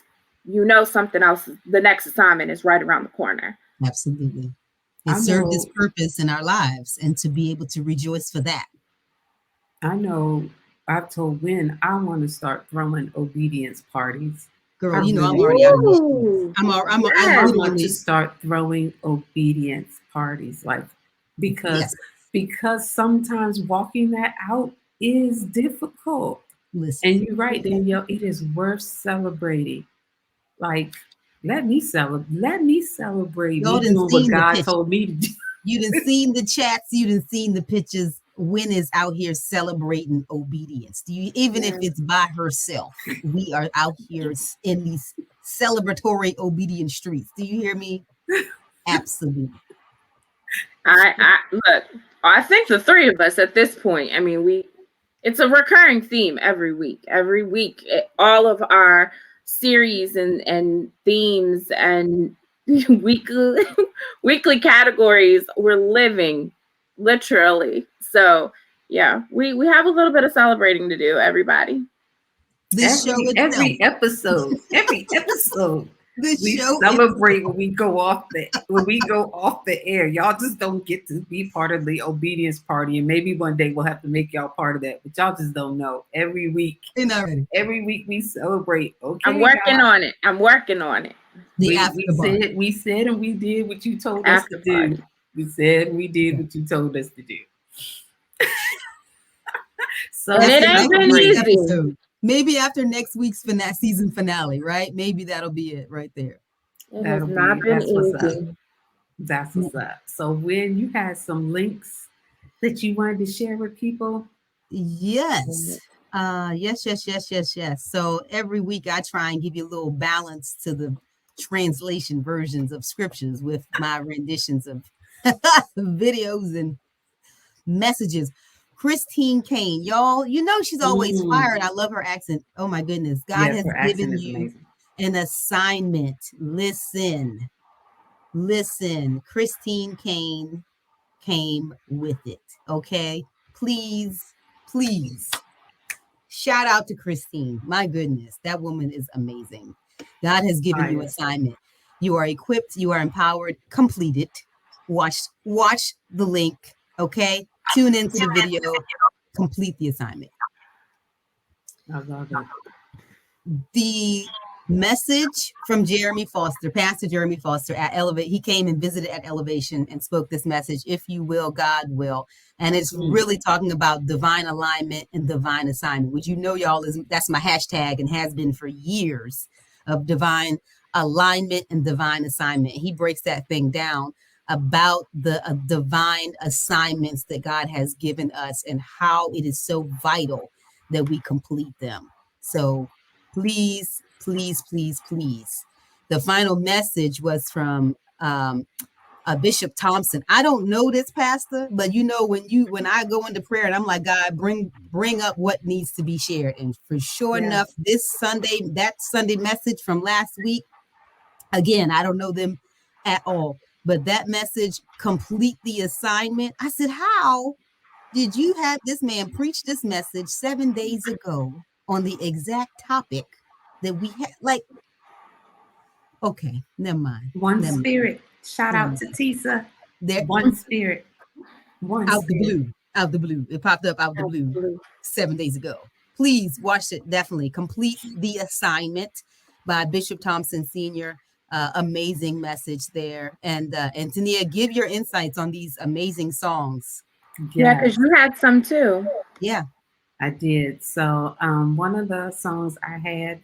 you know something else, the next assignment is right around the corner. Absolutely. It served its purpose in our lives, and to be able to rejoice for that. I know I've told Wynn I want to start throwing obedience parties. Girl, you know I'm already out of these. I want to start throwing obedience parties, like because sometimes walking that out is difficult. Listen, And you're right, Danielle. It is worth celebrating. Like, let me celebrate y'all me done doing what seen the God picture. told me to do. You done seen the chats. You done seen the pictures. Wynn is out here celebrating obedience. Do you, even if Yeah. it's by herself, we are out here in these celebratory obedient streets. Do you hear me? Absolutely. I look. I think the three of us at this point. I mean, it's a recurring theme every week. Every week, all of our series and themes and weekly weekly categories we're living literally. So yeah, we have a little bit of celebrating to do. Everybody. This show itself. Every episode, This we show celebrate itself. when we go off the air. Y'all just don't get to be part of the obedience party, and maybe one day we'll have to make y'all part of that. But y'all just don't know. Ain't already. Every week we celebrate. I'm Okay, working God, on it. I'm working on it. The we after bar. said, and we did what you told us to After do. party. We said we did Okay. what you told us to do. And After it ain't next been Celebrate. week's easy. episode. Maybe after next week's season finale, right? Maybe that'll be it right there. It has not been That's what's up. easy. That's what's up. So when you had some links that you wanted to share with people. Yes. Yes. So every week I try and give you a little balance to the translation versions of scriptures with my renditions of videos and messages. Christine Kane, y'all, you know she's always fired. I love her accent. Oh my goodness. God Yes, has her accent given is you amazing. an assignment. Listen. Christine Kane came with it. Okay. Please. Shout out to Christine. My goodness, that woman is amazing. God has given you Fire. assignment. You are equipped, you are empowered. Complete it. Watch the link. Okay. Tune into the video. Complete the assignment. I love it. The message from Jeremy Foster, Pastor Jeremy Foster at Elevate, he came and visited at Elevation and spoke this message, if you will, God will. And it's really talking about divine alignment and divine assignment, which you know, y'all, that's my hashtag and has been for years, of divine alignment and divine assignment. He breaks that thing down about the divine assignments that God has given us and how it is so vital that we complete them. So please. The final message was from Bishop Thompson. I don't know this pastor, but you know, when I go into prayer and I'm like, God, bring up what needs to be shared. And for sure enough, that Sunday message from last week, again, I don't know them at all, but that message complete the assignment. I said, how did you have this man preach this message 7 days ago on the exact topic that we had? Like, okay, never mind. One spirit. Shout out to Tisa. There, One spirit. One out the spirit. blue, it popped up out the blue 7 days ago. Please watch it. Definitely complete the assignment by Bishop Thompson Sr. Amazing message there. And Tania, give your insights on these amazing songs. Yeah, because you had some too. Yeah, I did. So one of the songs I had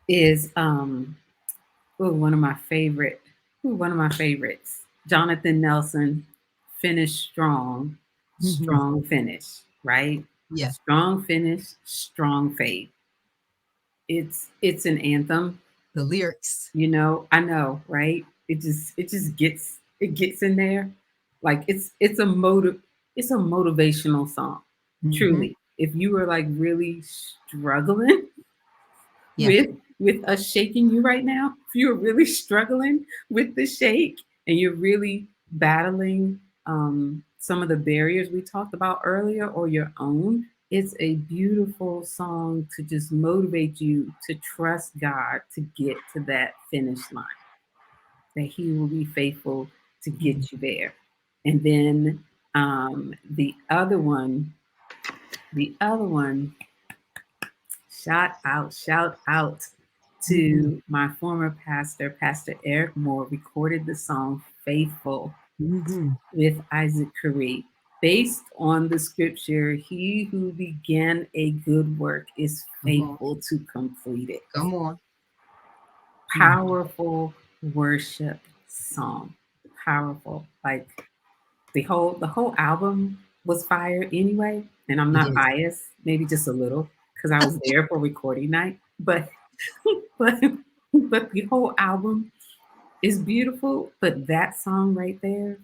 is one of my favorites. Jonathan Nelson, Finish Strong, Strong Finish, right? Yeah. Strong finish, strong faith. It's an anthem. The lyrics. You know, I know, right? It gets in there. Like it's a motivational song. Truly. If you were like really struggling Yeah. with us shaking you right now, if you're really struggling with the shake and you're really battling some of the barriers we talked about earlier or your own, it's a beautiful song to just motivate you to trust God to get to that finish line, that He will be faithful to get you there. And then the other one, shout out to my former pastor, Pastor Eric Moore, recorded the song Faithful with Isaac Curry. based on the scripture, he who began a good work is faithful to complete it. Come on. Powerful worship song. Powerful. Like the whole album was fire anyway. And I'm It not is. biased, maybe just a little, because I was there for recording night. But but but the whole album is beautiful. But that song right there,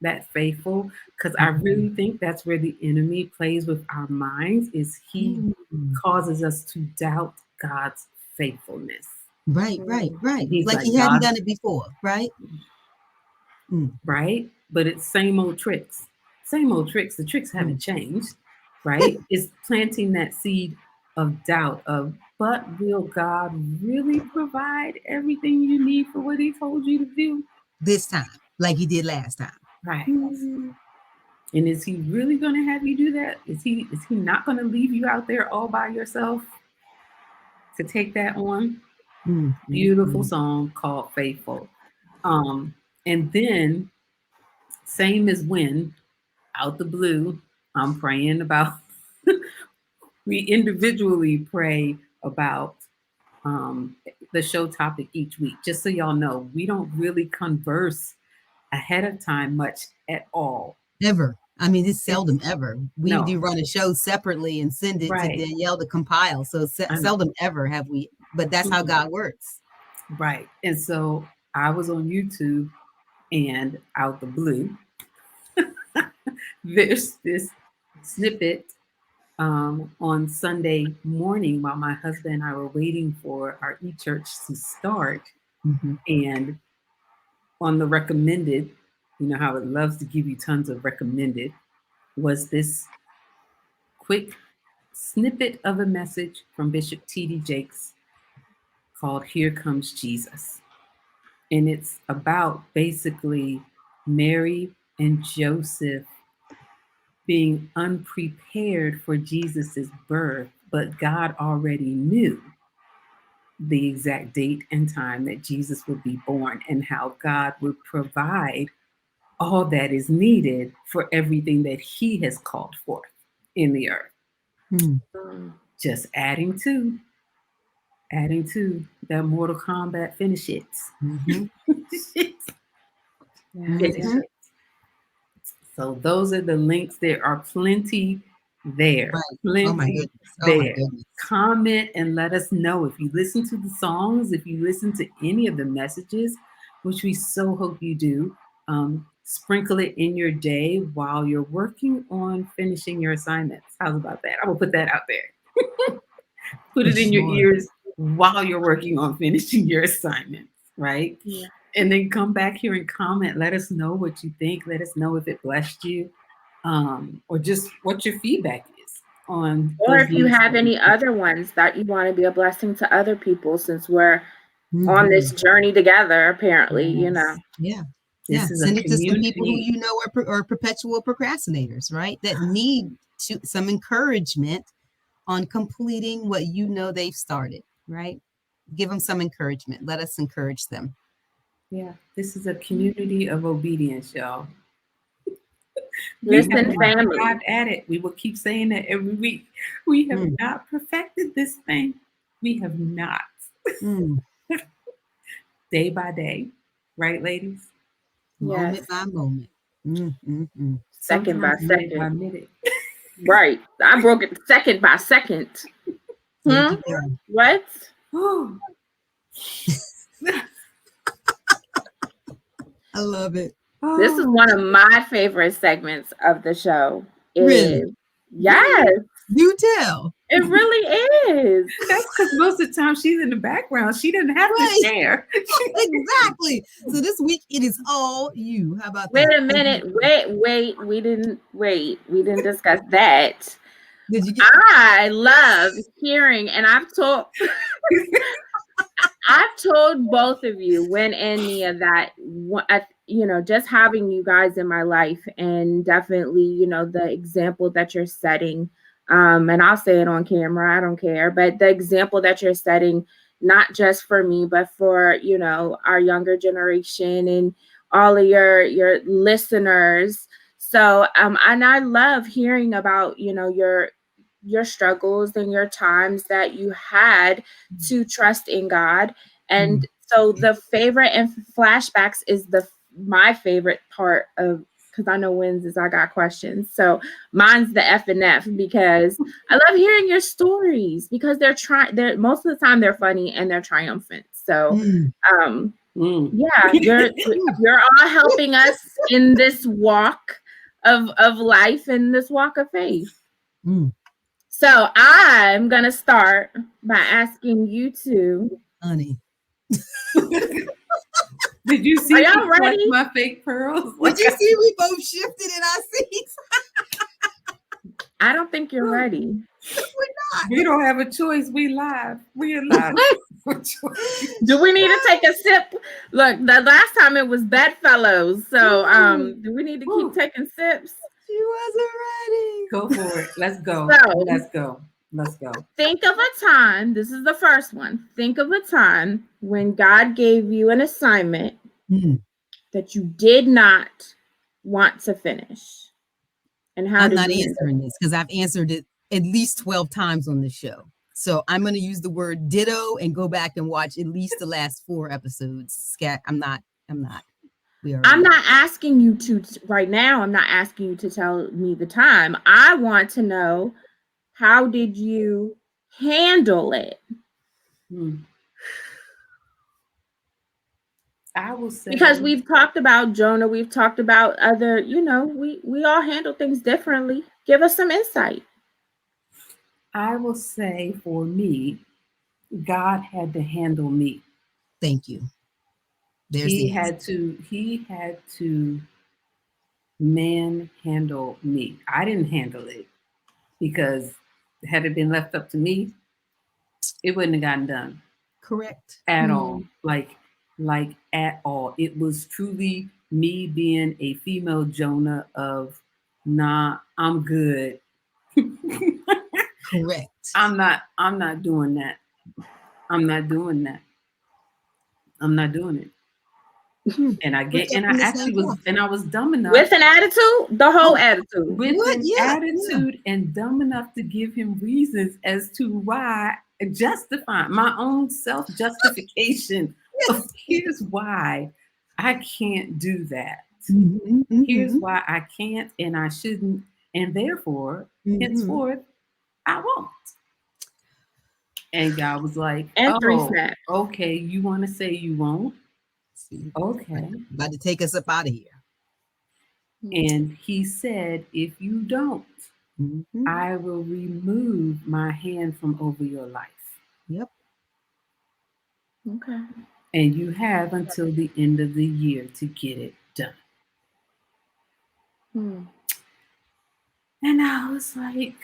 that faithful, because I really think that's where the enemy plays with our minds, is he Mm. causes us to doubt God's faithfulness. Right. And he's Like like, he hadn't God, done it before, right? Mm. right? But it's same old tricks. Same old tricks. The tricks haven't Mm. changed, right? It's planting that seed of doubt of, but will God really provide everything you need for what he told you to do? This time, like he did last time. Right. Mm. And is he really going to have you do that? Is he not going to leave you out there all by yourself to take that on? Beautiful song called Faithful. Um, and then same as when out the blue, I'm praying about we individually pray about the show topic each week. Just so y'all know, we don't really converse ahead of time much at all. Ever. I mean, it's It's seldom ever. We no, do run a show separately and send it to right. Danielle to compile. So I know. seldom ever have we, but that's how Mhm. God works. Right. And so I was on YouTube and out the blue, there's this snippet on Sunday morning while my husband and I were waiting for our e-church to start. Mm-hmm. And on the recommended, you know how it loves to give you tons of recommended, was this quick snippet of a message from Bishop T.D. Jakes called Here Comes Jesus. And it's about basically Mary and Joseph being unprepared for Jesus's birth, but God already knew the exact date and time that Jesus would be born and how God would provide all that is needed for everything that he has called forth in the earth. Mm. Just adding to that Mortal Kombat finish it. Mm-hmm. Finish Mm-hmm. it. So those are the links. There are plenty there. Right. Oh my Plenty goodness. Oh my there. goodness. Comment and let us know if you listen to the songs, if you listen to any of the messages, which we so hope you do. Sprinkle it in your day while you're working on finishing your assignments. How's about that? I will put that out there. Put For it in your sure. ears while you're working on finishing your assignments, right? Yeah. And then come back here and comment. Let us know what you think. Let us know if it blessed you, or just what your feedback is on Or those if you links have that we any put. other ones that you want to be a blessing to other people, since we're on Mm-hmm. this journey together, apparently, Yes. Yeah. This is a Send it to some people who community. you know are perpetual procrastinators, right? That need some encouragement on completing what you know they've started, right? Give them some encouragement. Let us encourage them. Yeah, this is a community of obedience, y'all. We have Listen, not family. arrived at it. We will keep saying that every week. We have Mm. not perfected this thing. We have not. Mm. Day by day, right, ladies? Yes. Moment by moment. Mm. Second by Sometimes minute by second. minute. Right. I broke it second by second. There you go. What? Oh, I love it. This is oh, one of my favorite segments of the show. Really? Yes, You tell. it really is. that's because most of the time she's in the background. She doesn't have to Right. share. Exactly. So this week it is all you. How about Wait that? a minute. Wait. We didn't discuss that. Did you get I love hearing, and I've told both of you, Win and Nia, that just having you guys in my life, and definitely, the example that you're setting. And I'll say it on camera, I don't care, but the example that you're setting, not just for me, but for, our younger generation and all of your listeners. So and I love hearing about, you know, your struggles and your times that you had to trust in God. And so the favorite and flashbacks is my favorite part of, because I know wins is I got questions. So mine's the F and F, because I love hearing your stories, because they're most of the time they're funny and they're triumphant. So yeah, you're all helping us in this walk of life, in this walk of faith. So I'm gonna start by asking you two, honey. Did you see are y'all ready? my fake pearls? Did you see we both shifted in our seats? I don't think you're ready. We don't have a choice. We live. We alive. Do we need to take a sip? Look, the last time it was bedfellows. So do we need to keep taking sips? She wasn't ready. Go for it. Let's go. So, Let's go. Let's go. Think of a time. This is the first one. Think of a time when God gave you an assignment that you did not want to finish. And how I'm did not you answering this because I've answered it at least 12 times on the show. So I'm going to use the word ditto and go back and watch at least the last 4 episodes. Scat, I'm not. I'm not asking you to right now. I'm not asking you to tell me the time. I want to know, how did you handle it? I will say, because we've talked about Jonah, we've talked about other, you know, we all handle things differently. Give us some insight. I will say, for me, God had to handle me. Thank you. He had to manhandle me. I didn't handle it, because had it been left up to me, it wouldn't have gotten done. Correct. At all. Like at all. It was truly me being a female Jonah of, nah, I'm good. Correct. I'm not doing that. I'm not doing that. I'm not doing it. And I was dumb enough. With an attitude, the whole attitude. With attitude and dumb enough to give him reasons as to why, justifying my own self-justification. Here's why I can't do that. Here's why I can't and I shouldn't, and therefore, henceforth, I won't. And God was like, okay, you want to say you won't? Okay. About to take us up out of here. And he said, if you don't, I will remove my hand from over your life. Yep. Okay. And you have until the end of the year to get it done. And I was like,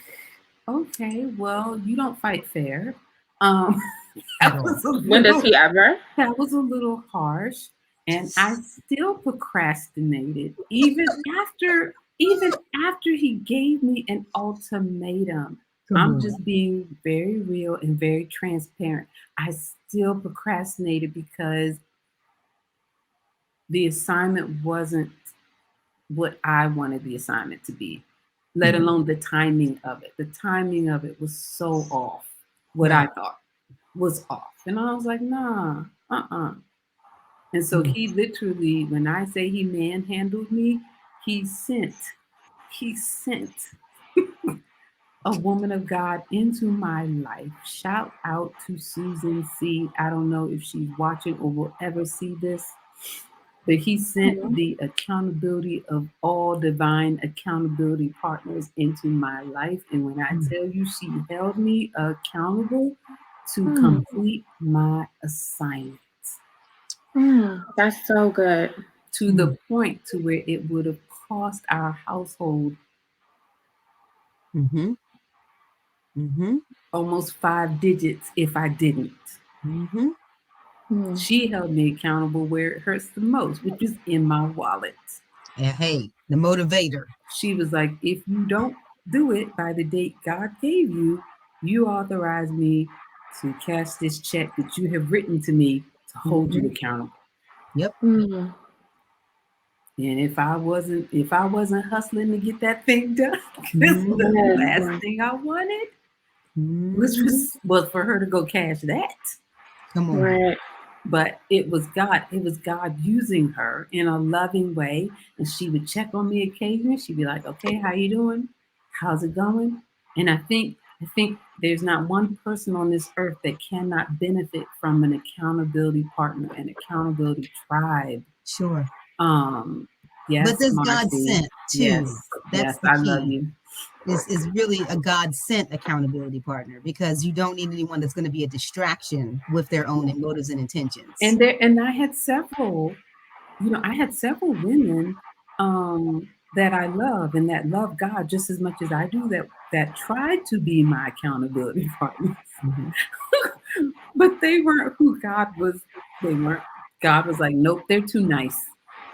okay, well, you don't fight fair. When does he ever? That was a little harsh. And I still procrastinated even after he gave me an ultimatum. I'm just being very real and very transparent. I still procrastinated because the assignment wasn't what I wanted the assignment to be, let alone the timing of it. The timing of it was so off. What I thought was off. And I was like, nah, And so he literally, when I say he manhandled me, he sent a woman of God into my life. Shout out to Susan C. I don't know if she's watching or will ever see this, but he sent the accountability of all divine accountability partners into my life. And when I tell you, she held me accountable to complete my assignment. That's so good. To the point to where it would have cost our household almost 5 digits if I didn't. She held me accountable where it hurts the most, which is in my wallet. And hey, the motivator. She was like, if you don't do it by the date God gave you, you authorize me to cash this check that you have written to me to hold you accountable. Yep. And And if I wasn't hustling to get that thing done, because the Mhm. last thing I wanted Mhm. was for her to go cash that. Come on. Right. But it was God using her in a loving way, and she would check on me occasionally. She'd be like, okay, how you doing, how's it going? And I think there's not one person on this earth that cannot benefit from an accountability partner, an accountability tribe. Sure. um But yes, there's God Marcy. sent too. Yes, That's yes, the I love key. you. Is really a God sent accountability partner, because you don't need anyone that's going to be a distraction with their own motives and intentions. And I had several, I had several women that I love and that love God just as much as I do, that tried to be my accountability partners. Mhm. But they weren't who God was. They weren't. God was like, nope, they're too nice.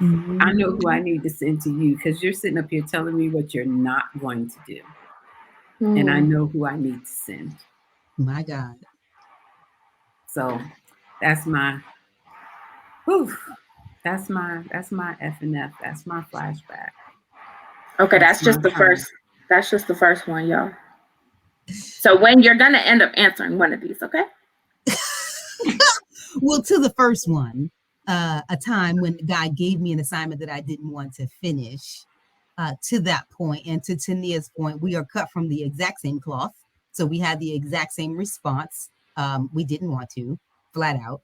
I know who I Mhm. need to send to you, because you're sitting up here telling me what you're not going to do. And I Mm. know who I need to send. My God. So that's my whew, that's my F and F. That's my flashback. Okay, That's my time. that's just the first one, y'all. So when you're gonna end up answering one of these, okay? Well, to the first one, a time when God gave me an assignment that I didn't want to finish. To that point, and to Tania's point, we are cut from the exact same cloth. So we had the exact same response. We didn't want to, flat out.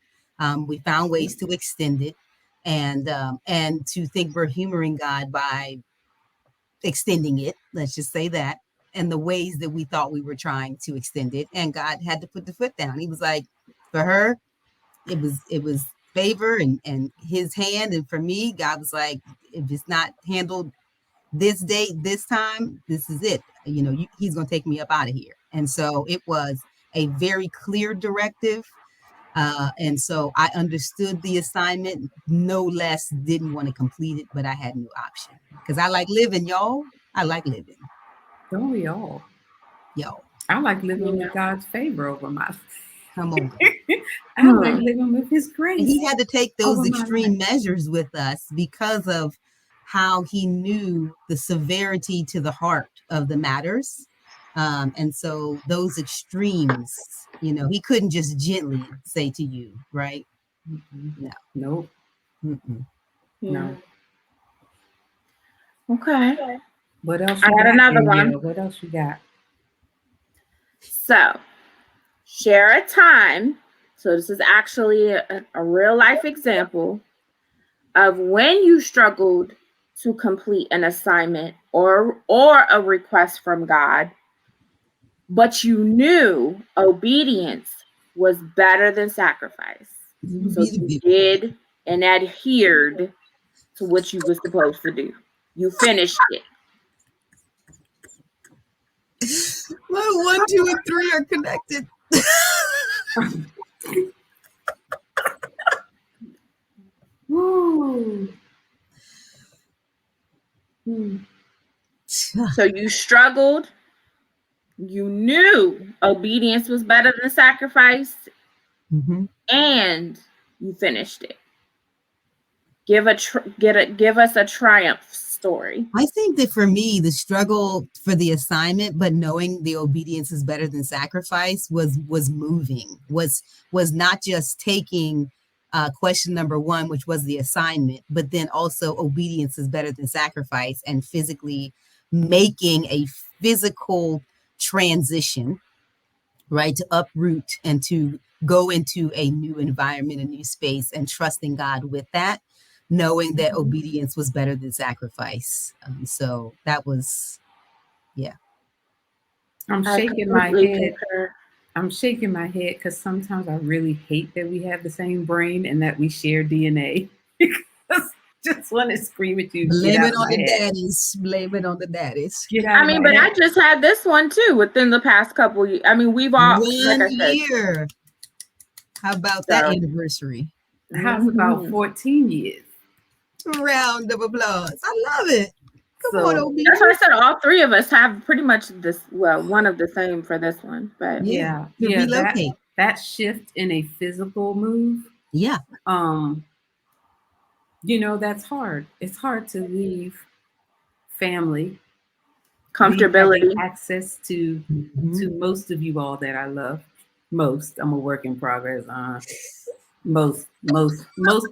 We found ways to extend it, and to think we're humoring God by extending it. Let's just say that, and the ways that we thought we were trying to extend it, and God had to put the foot down. He was like, for her, it was favor and His hand, and for me, God was like, if it's not handled this date, this time, this is it. He's going to take me up out of here. And so it was a very clear directive. And so I understood the assignment, no less, didn't want to complete it, but I had no option, because I like living, y'all. I like living, Don't we all? yo. I like living Yeah. with God's favor over my Come on, God. I like Hmm. living with his And grace He had to take those over my extreme life. measures with us because of how He knew the severity to the heart of the matters. And so those extremes, He couldn't just gently say to you, right? Mm-mm. No. Nope. Mm-mm. Yeah. No. Okay. What else I you got got, another one. Danielle? What else you got? So share a time. So this is actually a real life example of when you struggled to complete an assignment or a request from God, but you knew obedience was better than sacrifice. You would So be the you big did and adhered to what you were supposed to do. You finished it. My 1, 2, and 3 are connected. Woo. Hmm. So you struggled. You knew obedience was better than sacrifice, Mhm. and you finished it. Give us a triumph story. I think that for me, the struggle for the assignment, but knowing the obedience is better than sacrifice, was moving. Was not just taking question number one, which was the assignment, but then also obedience is better than sacrifice, and physically making a physical transition, right, to uproot and to go into a new environment, a new space, and trusting God with that, knowing that Mhm. obedience was better than sacrifice. So that was, yeah. I'm I shaking my completely head. concur. I'm shaking my head because sometimes I really hate that we have the same brain and that we share DNA. Because just want to scream at you, get Blame out it of on my the head. daddies. Blame it on the daddies. Get out I of mean, my but I head. just had this one too within the past couple years. I mean, we've all, like 1 I said, year. How about that so. anniversary? How's about Mhm. 14 years? Round of applause. I love it. Come on, So That's why I obedience. said all three of us have pretty much this, well, one of the same for this one. But Yeah. yeah, To yeah, that relocate. that shift in a physical move, Yeah. um, That's hard. It's hard to leave family, leave having Comfortability. access to Mhm. most of you all that I love. Most, I'm a work in progress. Most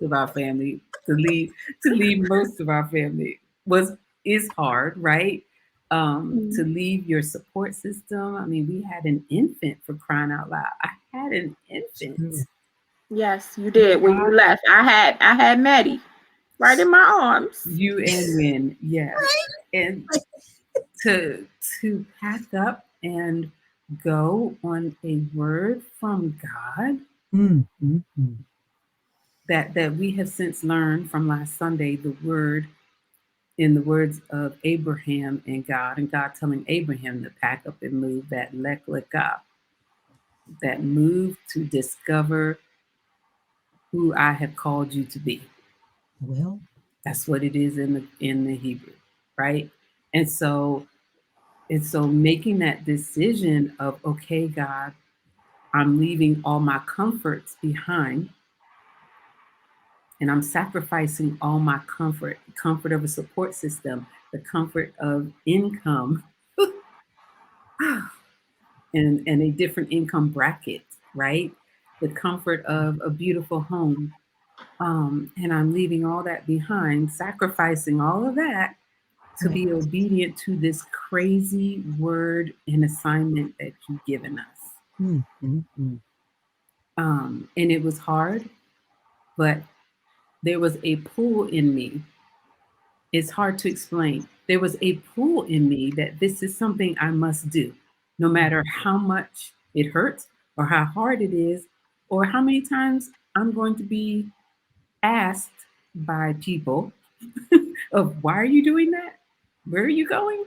of our family, to leave most of our family was is hard, right? To Mhm. leave your support system. I mean, we had an infant, for crying out loud. I had an infant. True. Yes, you did. When you God, left, I had Maddie right in my arms. you and Win, yes. And Right. to pack up and go on a word from God Mm, mm, mm. that we have since learned from last Sunday, the word in the words of Abraham and God telling Abraham to pack up and move, that lek lekah, that move to discover who I have called you to be. Well, That's what it is in the Hebrew, right? And so making that decision of, okay, God, I'm leaving all my comforts behind and I'm sacrificing all my comfort of a support system, the comfort of income, and a different income bracket, right? The comfort of a beautiful home. And I'm leaving all that behind, sacrificing all of that to yeah. be obedient to this crazy word and assignment that you've given us. Mm, mm, mm. And it was hard, but there was a pull in me. It's hard to explain. There was a pull in me that this is something I must do, no matter how much it hurts or how hard it is, or how many times I'm going to be asked by people of, why are you doing that? Where are you going?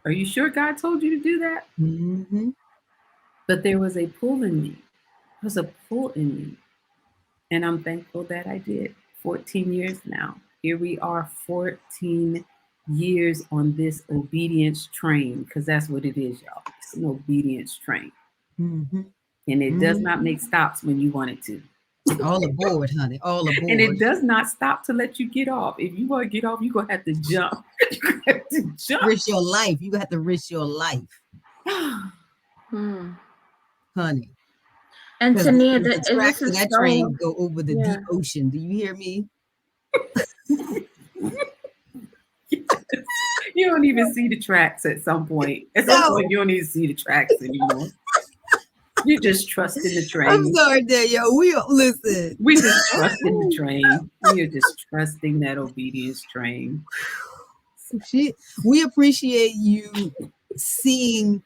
Are you sure God told you to do that? Mhm. But there was a pull in me. There was a pull in me. And I'm thankful that I did. 14 years now. Here we are, 14 years on this obedience train, because that's what it is, y'all. It's an obedience train. Mhm. And it does not Mhm. make stops when you want it to. All aboard, honey. All And aboard. it does not stop to let you get off. If you want to get off, you're going to have to jump. You're going to have to jump. Risk your life. You have to risk your life, Hmm. honey. And Because Tania, the this tracks of is that so, train go over the yeah. deep ocean. Do you hear me? You don't even see the tracks at some point. At some No, point, you don't even see the tracks anymore. You just trust in the I'm train. sorry, Danielle. We listen. We just trust in the train. We are just trusting that obedience train. She, we appreciate you seeing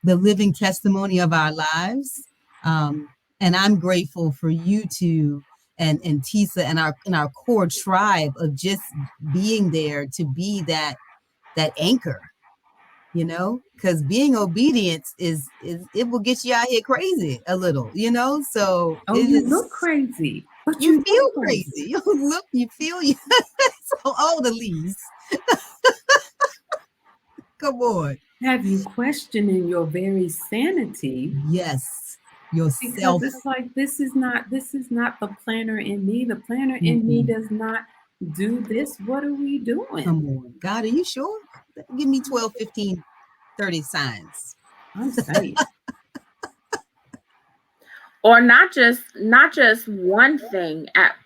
the living testimony of our lives. And I'm grateful for you two and Tisa and our core tribe of just being there to be that anchor, because being obedient is it will get you out here crazy a little, so Oh, it you is. look crazy, but You you feel look crazy. crazy. You look, you feel you. So all the least. Come on. Have you questioning your very sanity, Yes. because Yourself. it's like, this is not the planner in me. The planner in me Mm-mm. does not do this. What are we doing? Come on. God, are you sure? Give me 12, 15, 30 signs. I'm saying. Or not just one thing at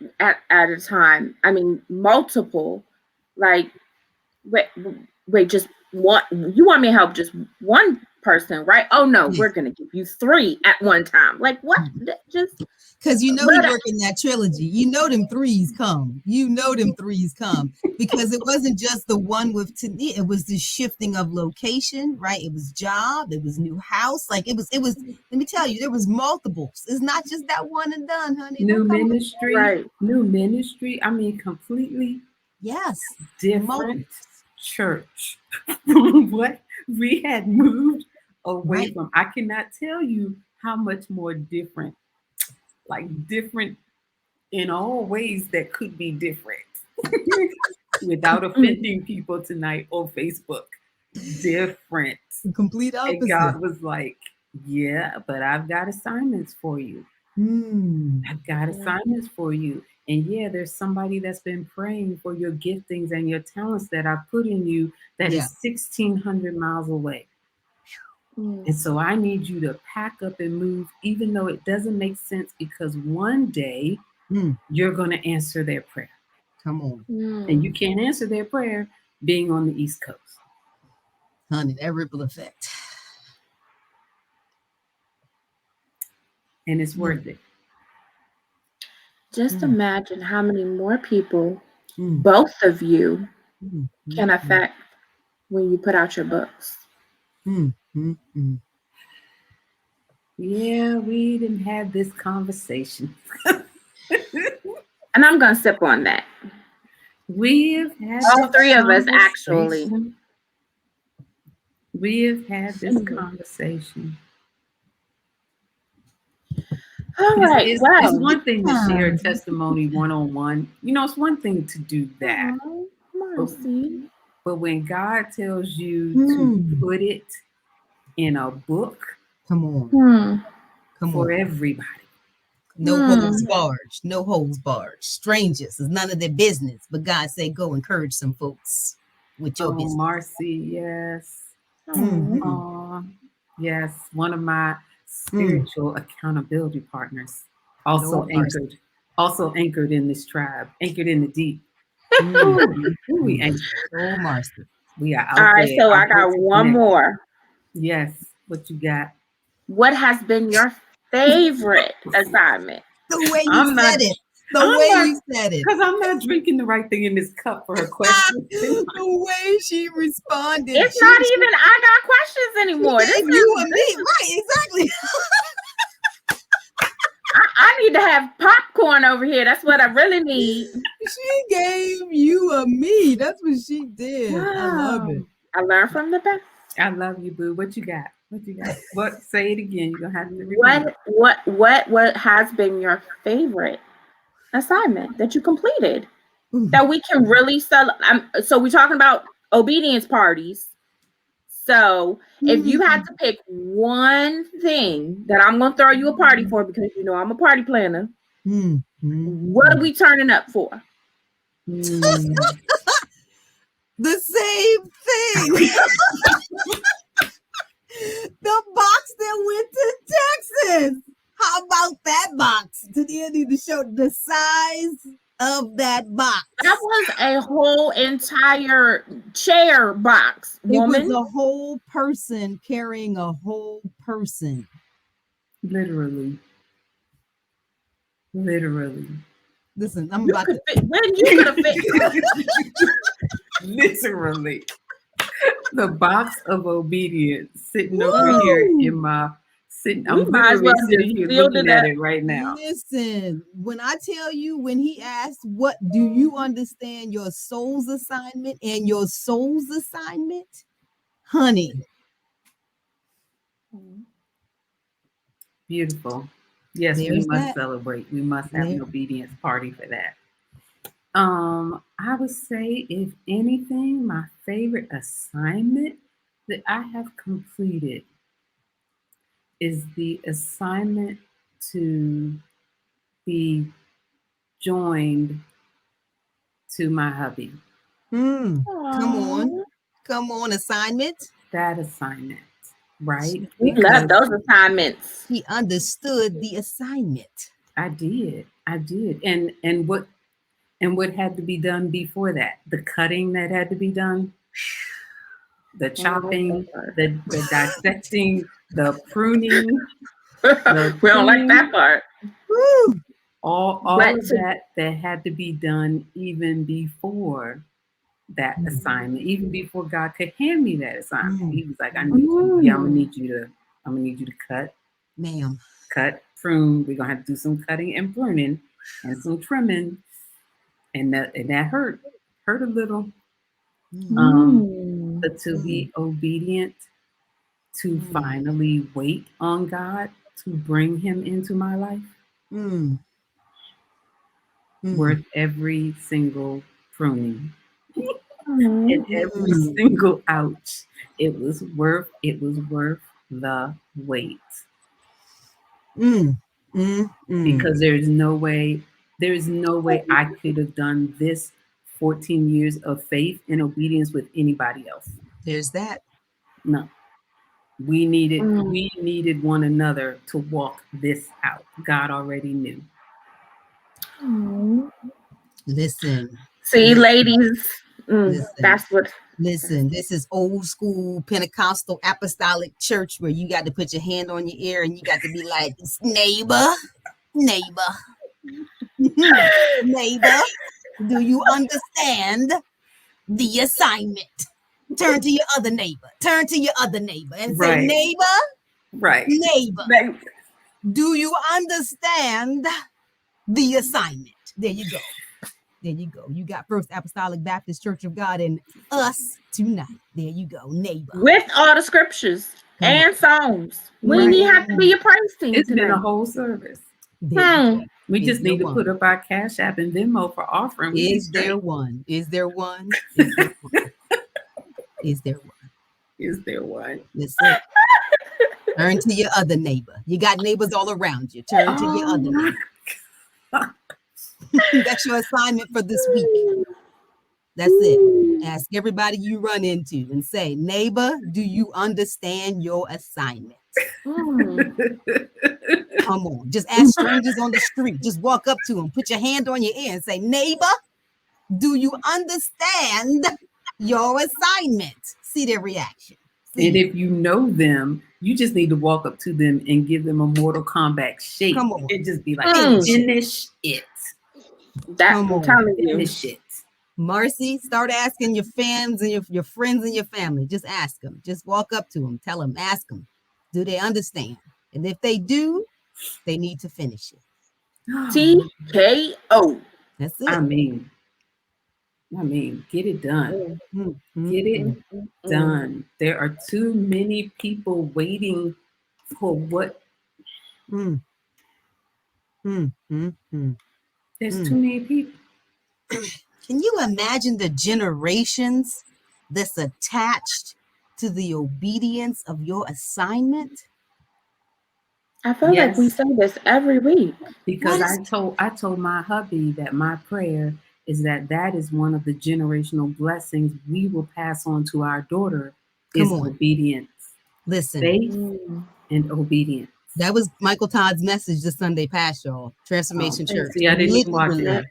a time. I mean, multiple. Like, wait, wait, just one. You want me to help just one person, right? Oh no, Yeah. we're gonna give you three at one time. Like what? Just Because he but working that trilogy. Them threes come. Them threes come. Because it wasn't just the one with Tania, it was the shifting of location, right? It was job, it was new house. Like it was, let me tell you, there was multiples. It's not just that one and done, honey. New Don't come on. ministry, right. new ministry. I mean, completely Yes. different Multiples. church from what we had moved away Right. from. I cannot tell you how much more different, like different in all ways that could be different, without Mm. offending people tonight on Facebook. Different. The complete And opposite. God was like, yeah, but I've got assignments for you. Hmm. I've got Yeah. assignments for you. And yeah, there's somebody that's been praying for your giftings and your talents that I put in you that Yeah. is 1,600 miles away. And so I need you to pack up and move, even though it doesn't make sense, because one day you're going to answer their prayer. Come on. And you can't answer their prayer being on the East Coast. Honey, that ripple effect. And it's worth it. Just imagine how many more people both of you can affect when you put out your books. Yeah, we didn't have this conversation. And I'm going to sip on that. We have had all three of us, actually. We have had this conversation. All right. It's one thing to share a testimony one-on-one. You know, it's one thing to do that. But when God tells you to put it in a book, come on. For everybody. No holds barred. No holds barred. Strangers is none of their business. But God said, go encourage some folks with your business. Marcy, yes. Yes, one of my spiritual accountability partners, also anchored in this tribe, anchored in the deep. We anchored. Oh, Marcy. We are out all right, there. so I got one more. Yes, what you got? What has been your favorite assignment? The way you said it. You said it. Because I'm not drinking the right thing in this cup for her question. The way she responded. It's not even I got questions anymore. This is you and me. Right, exactly. I need to have popcorn over here. That's what I really need. She gave you a me. That's what she did. Wow. I love it. I learned from the best. I love you, boo. What you got? What? Say it again. You're gonna have to repeat. What has been your favorite assignment that you completed that we can really sell? So we're talking about obedience parties. So if you had to pick one thing that I'm gonna throw you a party for, because you know I'm a party planner, what are we turning up for? The same thing. The box that went to Texas. How about that box? Did you need to show the size of that box? That was a whole entire chair box, woman. It was a whole person carrying a whole person. Literally. Listen, I'm about to fit. When you could have fit. Literally. The box of obedience sitting over here in my I'm literally sitting here looking at it right now. Listen, when I tell you, when he asked, what do you understand your soul's assignment and your soul's assignment? Honey. Beautiful. Yes, we must celebrate. We must have an obedience party for that. I would say, if anything, my favorite assignment that I have completed is the assignment to be joined to my hubby. Come on, assignment. That assignment, right? We love those assignments. He understood the assignment. I did. And what had to be done before that? The cutting that had to be done, the chopping, the dissecting, the pruning. We don't like that part. All of that had to be done even before that assignment, even before God could hand me that assignment. He was like, I'm gonna need you to cut, ma'am. Cut, prune. We're gonna have to do some cutting and pruning and some trimming. And that hurt a little. But to be obedient, to finally wait on God to bring him into my life, worth every single pruning and every single ouch. It was worth the wait. Because there's no way There is no way I could have done this 14 years of faith and obedience with anybody else. There's that. No. We Mm. needed one another to walk this out. God already knew. Mm. Listen, See, listen, ladies, listen, that's what. listen. This is old school Pentecostal apostolic church where you got to put your hand on your ear and you got to be like, neighbor, neighbor, neighbor, do you understand the assignment? Turn to your other neighbor. Turn to your other neighbor and say, Right. neighbor, Right. neighbor, do you understand the assignment? There you go. There you go. You got First Apostolic Baptist Church of God and us tonight. There you go, neighbor. With all the scriptures Come and on. songs. We Right. need have to be your praise team It's been a tonight. whole service. There you go. We Is just there need to one? put up our Cash App and Venmo for offering. We Is there one? Is there one? Is there one? Is there one? Is there one? Listen. Turn to your other neighbor. You got neighbors all around you. Turn to your other neighbor. That's your assignment for this week. That's it. Ask everybody you run into and say, neighbor, do you understand your assignment? Mm. Come on. Just ask strangers on the street. Just walk up to them. Put your hand on your ear and say, neighbor, do you understand your assignment? See their reaction. And if you know them, you just need to walk up to them and give them a Mortal Kombat shake. Come on. And just be like, finish it. That's Come I'm on. telling you. Finish it. Marcy, start asking your fans and your friends and your family. Just ask them. Just walk up to them. Tell them, ask them. Do they understand? And if they do, they need to finish it. TKO. That's it. I mean, get it done. Get it done. There are too many people waiting for what. There's too many people. Can you imagine the generations that's attached to the obedience of your assignment? I feel like we say this every week. Because I told my hubby that my prayer is that is one of the generational blessings we will pass on to our daughter is obedience. Listen. Faith and obedience. That was Michael Todd's message this Sunday past, y'all. Transformation Church. See, I didn't even watch that.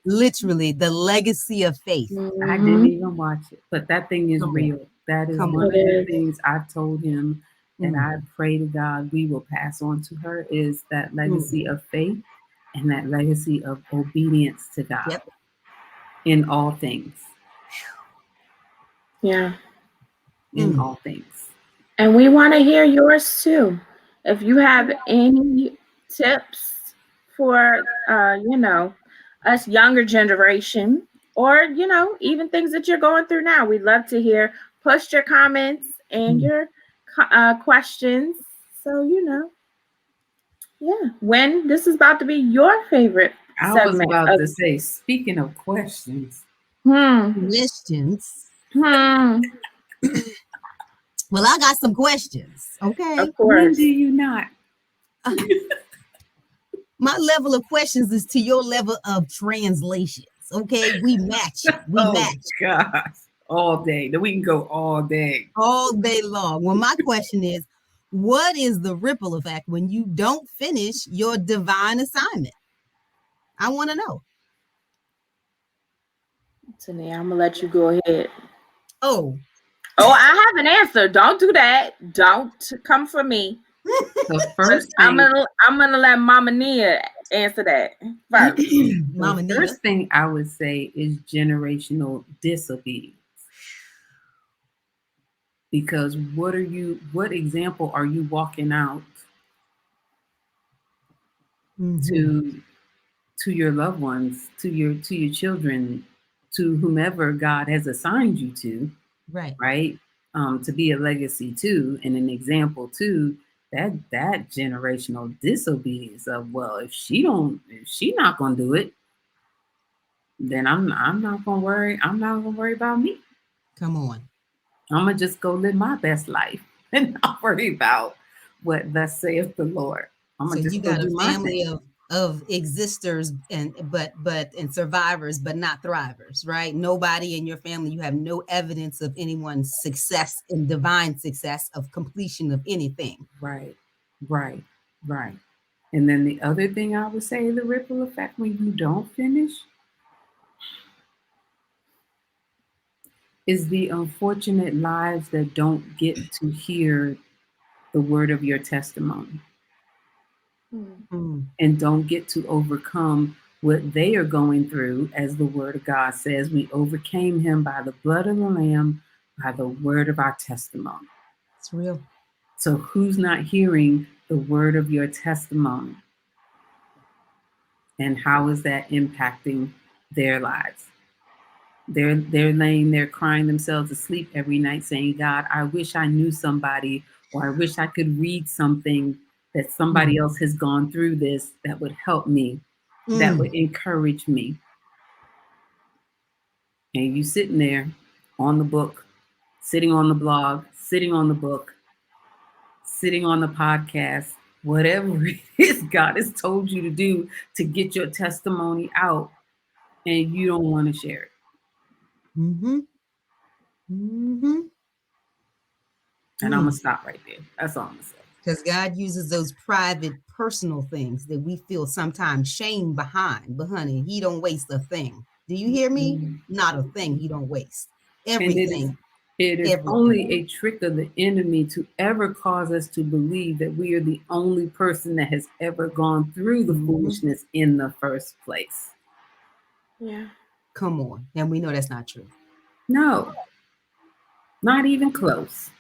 Literally, the legacy of faith. I didn't even watch it, but that thing is real. That is one of the things I've told him, and I pray to God we will pass on to her is that legacy of faith and that legacy of obedience to God in all things. Yeah. In all things. And we want to hear yours too. If you have any tips for, us younger generation, or, even things that you're going through now, we'd love to hear. Post your comments and your questions. So, when this is about to be your favorite I was about to say, speaking of questions. Questions. Well, I got some questions. Okay. Of course. When do you not? My level of questions is to your level of translations. Okay. We match it. We match. Gosh. All day. Then we can go all day. All day long. Well, my question is, what is the ripple effect when you don't finish your divine assignment? I want to know. Tania, I'm gonna let you go ahead. Oh, I have an answer. Don't do that. Don't come for me. The first thing, I'm gonna let Mama Nia answer that first. The first thing I would say is generational disobedience. Because what example are you walking out to your loved ones, to your children, to whomever God has assigned you to, right? To be a legacy to and an example to that generational disobedience of, well, if she not gonna do it, then I'm not gonna worry. I'm not gonna worry about me. Come on. I'm gonna just go live my best life and not worry about what thus saith the Lord. I'm gonna just you got a family of existers and survivors, but not thrivers, right? Nobody in your family, you have no evidence of anyone's success in divine success of completion of anything. Right, right, right. And then the other thing I would say, the ripple effect when you don't finish is the unfortunate lives that don't get to hear the word of your testimony and don't get to overcome what they are going through. As the word of God says, we overcame him by the blood of the Lamb, by the word of our testimony. It's real. So who's not hearing the word of your testimony? And how is that impacting their lives? They're laying there crying themselves to sleep every night saying, God, I wish I knew somebody, or I wish I could read something that somebody else has gone through this that would help me, that would encourage me. And you sitting there on the book, sitting on the blog, sitting on the book, sitting on the podcast, whatever it is God has told you to do to get your testimony out, and you don't want to share it. And I'm going to stop right there. That's all I'm going to say. Because God uses those private, personal things that we feel sometimes shame behind. But honey, he don't waste a thing. Do you hear me? Not a thing he don't waste. Everything. It is only a trick of the enemy to ever cause us to believe that we are the only person that has ever gone through the foolishness in the first place. Yeah. Come on. And we know that's not true. No. Not even close.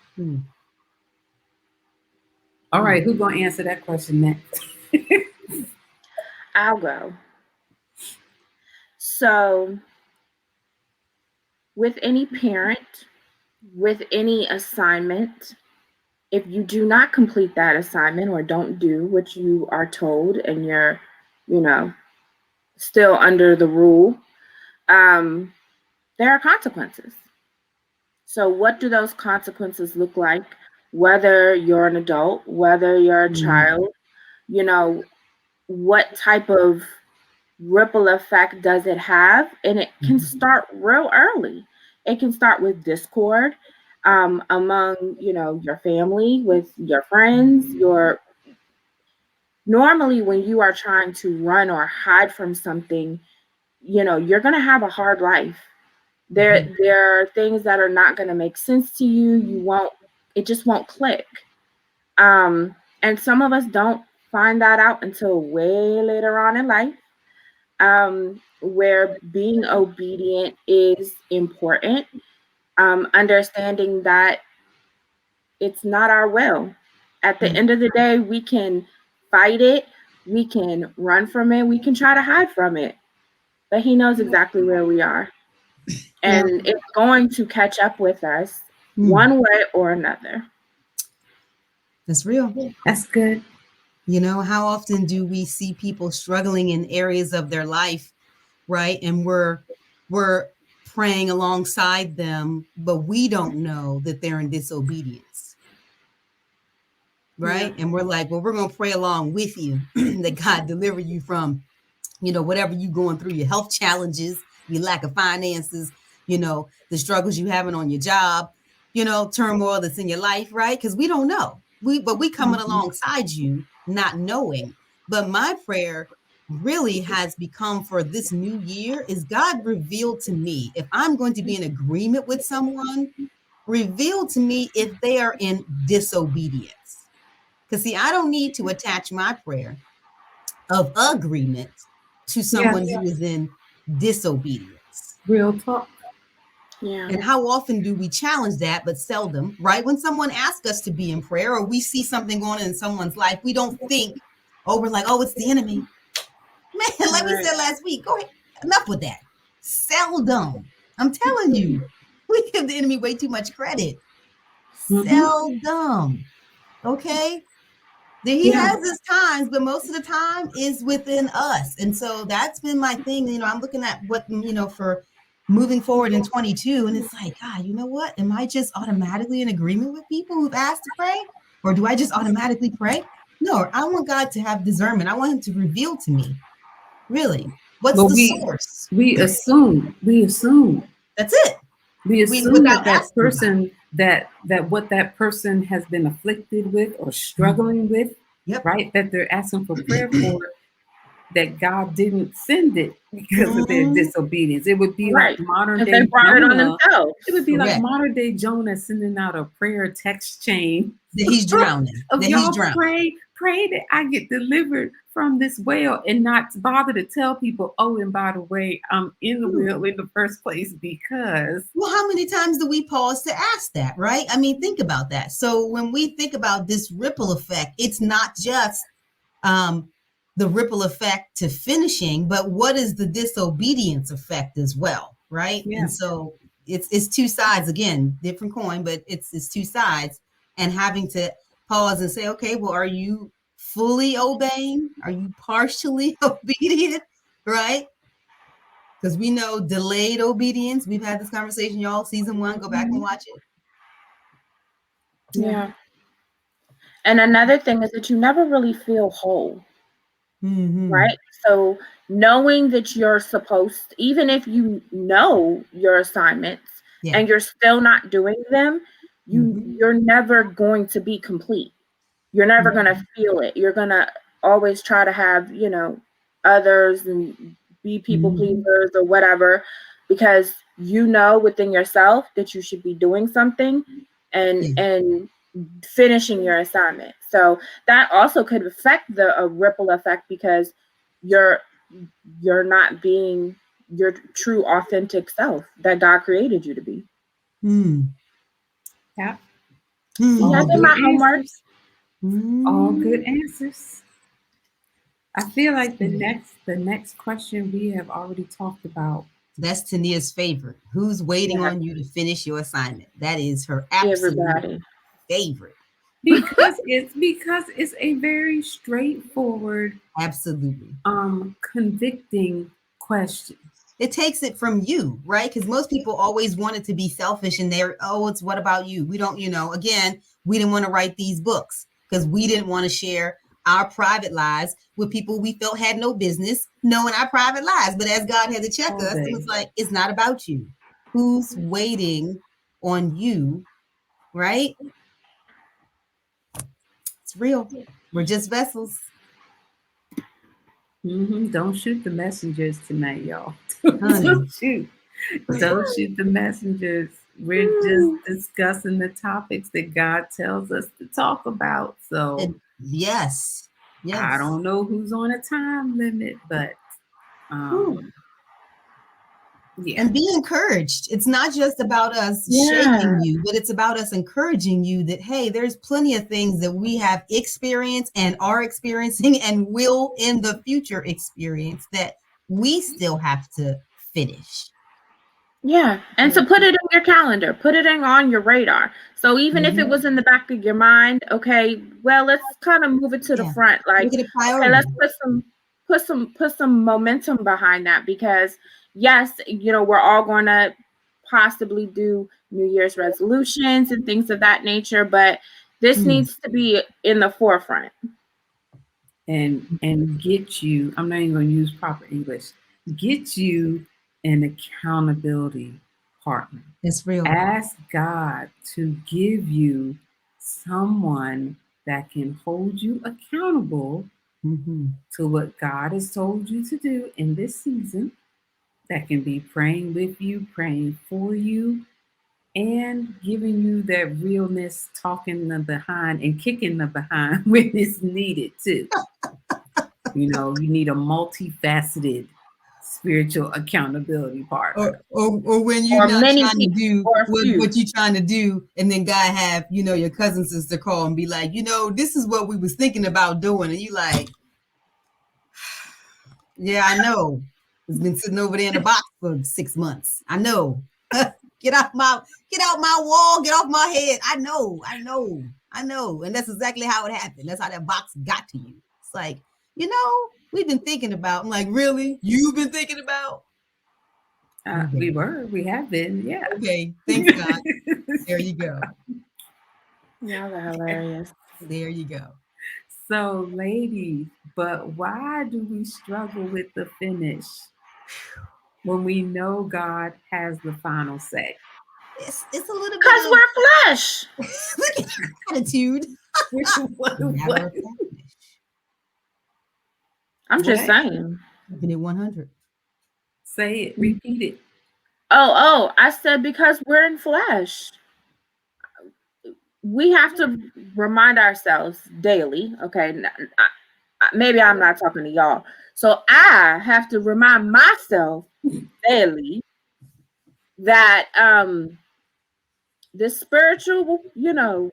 All right, who's going to answer that question next? I'll go. So, with any parent, with any assignment, if you do not complete that assignment or don't do what you are told and you're, still under the rule, there are consequences. So what do those consequences look like? Whether you're an adult, whether you're a child, what type of ripple effect does it have? And it can start real early. It can start with discord among, your family, with your friends, normally when you are trying to run or hide from something, you're going to have a hard life. There are things that are not going to make sense to you. It just won't click. And some of us don't find that out until way later on in life, where being obedient is important. Understanding that it's not our will. At the end of the day, we can fight it, we can run from it, we can try to hide from it, but he knows exactly where we are. And it's going to catch up with us one way or another. That's real. That's good. How often do we see people struggling in areas of their life, right? And we're praying alongside them, but we don't know that they're in disobedience, right? Yeah. And we're like, well, we're going to pray along with you that God deliver you from, whatever you're going through, your health challenges, your lack of finances, the struggles you having on your job, turmoil that's in your life, right? Because we don't know. We coming alongside you, not knowing. But my prayer really has become for this new year is God revealed to me, if I'm going to be in agreement with someone, reveal to me if they are in disobedience. Because see, I don't need to attach my prayer of agreement to someone who is in disobedience. Real talk. Yeah. And how often do we challenge that, but seldom, right? When someone asks us to be in prayer or we see something going on in someone's life, we don't think, we're like, it's the enemy. Man, like we said last week, go ahead. Enough with that. Seldom. I'm telling you, we give the enemy way too much credit. Seldom. Okay? He has his times, but most of the time is within us. And so that's been my thing. I'm looking at what, for moving forward in 22. And it's like, God, you know what? Am I just automatically in agreement with people who've asked to pray? Or do I just automatically pray? No, I want God to have discernment. I want him to reveal to me, really, what's But the we source? we assume we assume That's it. we assume Without that that asking God. person that what that person has been afflicted with or struggling with, Yep. right? That they're asking for prayer for, that God didn't send it because of their Mhm. disobedience. It would be like Right. modern Because they day brought it on Jonah. themselves. It would be like Correct. modern day Jonah sending out a prayer text chain That he's drowning. of That he's y'all drowning. pray that I get delivered from this whale, and not bother to tell people, oh, and by the way, I'm in the whale in the first place because. Well, how many times do we pause to ask that, right? I mean, think about that. So when we think about this ripple effect, it's not just um, the ripple effect to finishing, but what is the disobedience effect as well, right? Yeah. And so it's two sides, again, different coin, but it's two sides, and having to pause and say, okay, well, are you fully obeying? Are you partially obedient, right? Because we know delayed obedience. We've had this conversation, y'all. Season 1, go back and watch it. Yeah. And another thing is that you never really feel whole. Right? So knowing that you're supposed, even if you know your assignments Yeah. and you're still not doing them, you're never going to be complete. You're never going to feel it. You're going to always try to have, others and be people pleasers or whatever, because you know within yourself that you should be doing something and finishing your assignment. So that also could affect the ripple effect, because you're not being your true authentic self that God created you to be. Yeah. See, I All did good my homework. answers. All good answers. I feel like the next question we have already talked about. That's Tania's favorite. Who's waiting on you to finish your assignment? That is her absolute Everybody. favorite. Because it's a very straightforward, Absolutely. convicting question. It takes it from you, right? Because most people always want it to be selfish, and they're, oh, it's what about you? We don't, again, we didn't want to write these books because we didn't want to share our private lives with people we felt had no business knowing our private lives. But as God had to check us, it was like, it's not about you. Who's waiting on you, right? It's real. We're just vessels. Don't shoot the messengers tonight, y'all. Honey. Don't shoot the messengers. We're just discussing the topics that God tells us to talk about. So yes. I don't know who's on a time limit, but yeah. And be encouraged. It's not just about us shaping you, but it's about us encouraging you that, hey, there's plenty of things that we have experienced and are experiencing and will in the future experience that we still have to finish. Yeah. And so put it in your calendar, put it on your radar. So even if it was in the back of your mind, okay, well, let's kind of move it to the front. Like, okay, let's put some momentum behind that, because yes, we're all going to possibly do New Year's resolutions and things of that nature, but this needs to be in the forefront. And get you, I'm not even going to use proper English, get you an accountability partner. It's real. Ask God to give you someone that can hold you accountable to what God has told you to do in this season, that can be praying with you, praying for you, and giving you that realness, talking the behind and kicking the behind when it's needed too. You need a multifaceted spiritual accountability partner. Or when you're not trying to do what you're trying to do, and then God have, your cousin sister call and be like, this is what we was thinking about doing. And you like, yeah, I know. It's been sitting over there in a box for 6 months. I know. Get out my wall, get off my head. I know. And that's exactly how it happened. That's how that box got to you. It's like, we've been thinking about. I'm like, really? You've been thinking about? We have been, yeah. Okay, thanks, God. There you go. Y'all are hilarious. There you go. So, ladies, but why do we struggle with the finish when we know God has the final say? It's a little bit Because of we're flesh. look at your attitude. Matter What? of fact, I'm just What? saying. keeping it 100. Say it. Repeat it. Oh, I said because we're in flesh. We have to remind ourselves daily. Okay, maybe I'm not talking to y'all. So I have to remind myself daily that this spiritual,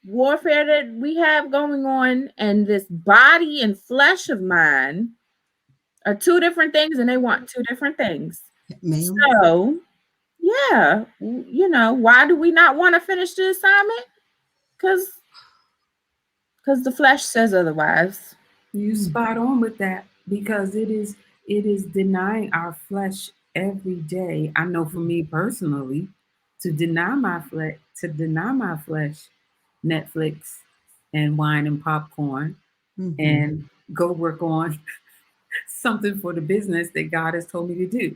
warfare that we have going on and this body and flesh of mine are two different things and they want two different things. Ma'am. So, yeah, why do we not want to finish the assignment? Because the flesh says otherwise. You spot on with that because it is denying our flesh every day. I know for me personally, to deny my flesh Netflix and wine and popcorn and go work on something for the business that God has told me to do,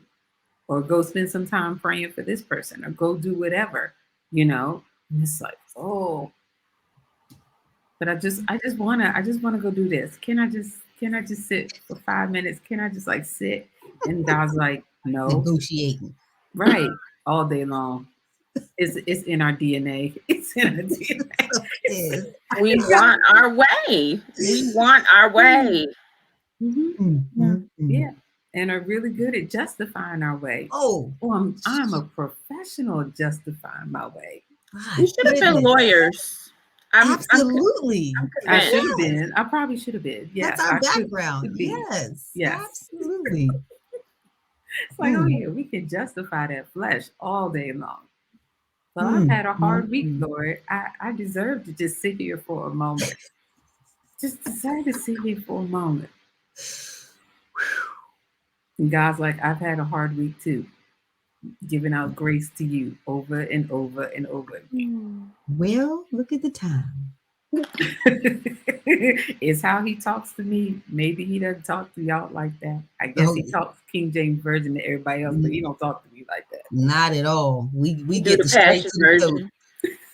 or go spend some time praying for this person, or go do whatever, And it's like, oh, but I just wanna go do this. Can I just sit for 5 minutes? Can I just like sit? And God's like, no, Negotiating. right, all day long. It's in our DNA. It's in our DNA. Is. We want our way. We want our way. Yeah. Yeah, and are really good at justifying our way. Oh, I'm a professional at justifying my way. We my should have been goodness. lawyers. Absolutely. I convinced. should have been. I probably should have been. That's Yes, our I background. should be. Yes. Yes. Absolutely. It's like, oh yeah, we can justify that flesh all day long. Well, I've Mm, had a mm, hard week, mm. Lord. I deserve to just sit here for a moment. Just deserve to sit here for a moment. And God's like, I've had a hard week too, giving out grace to you over and over and over again. Well, look at the time. It's how he talks to me. Maybe he doesn't talk to y'all like that. I guess Oh, he talks King James Version to everybody else, but he don't talk to me like that. not at all. We We do get the the straight Passion to the throat.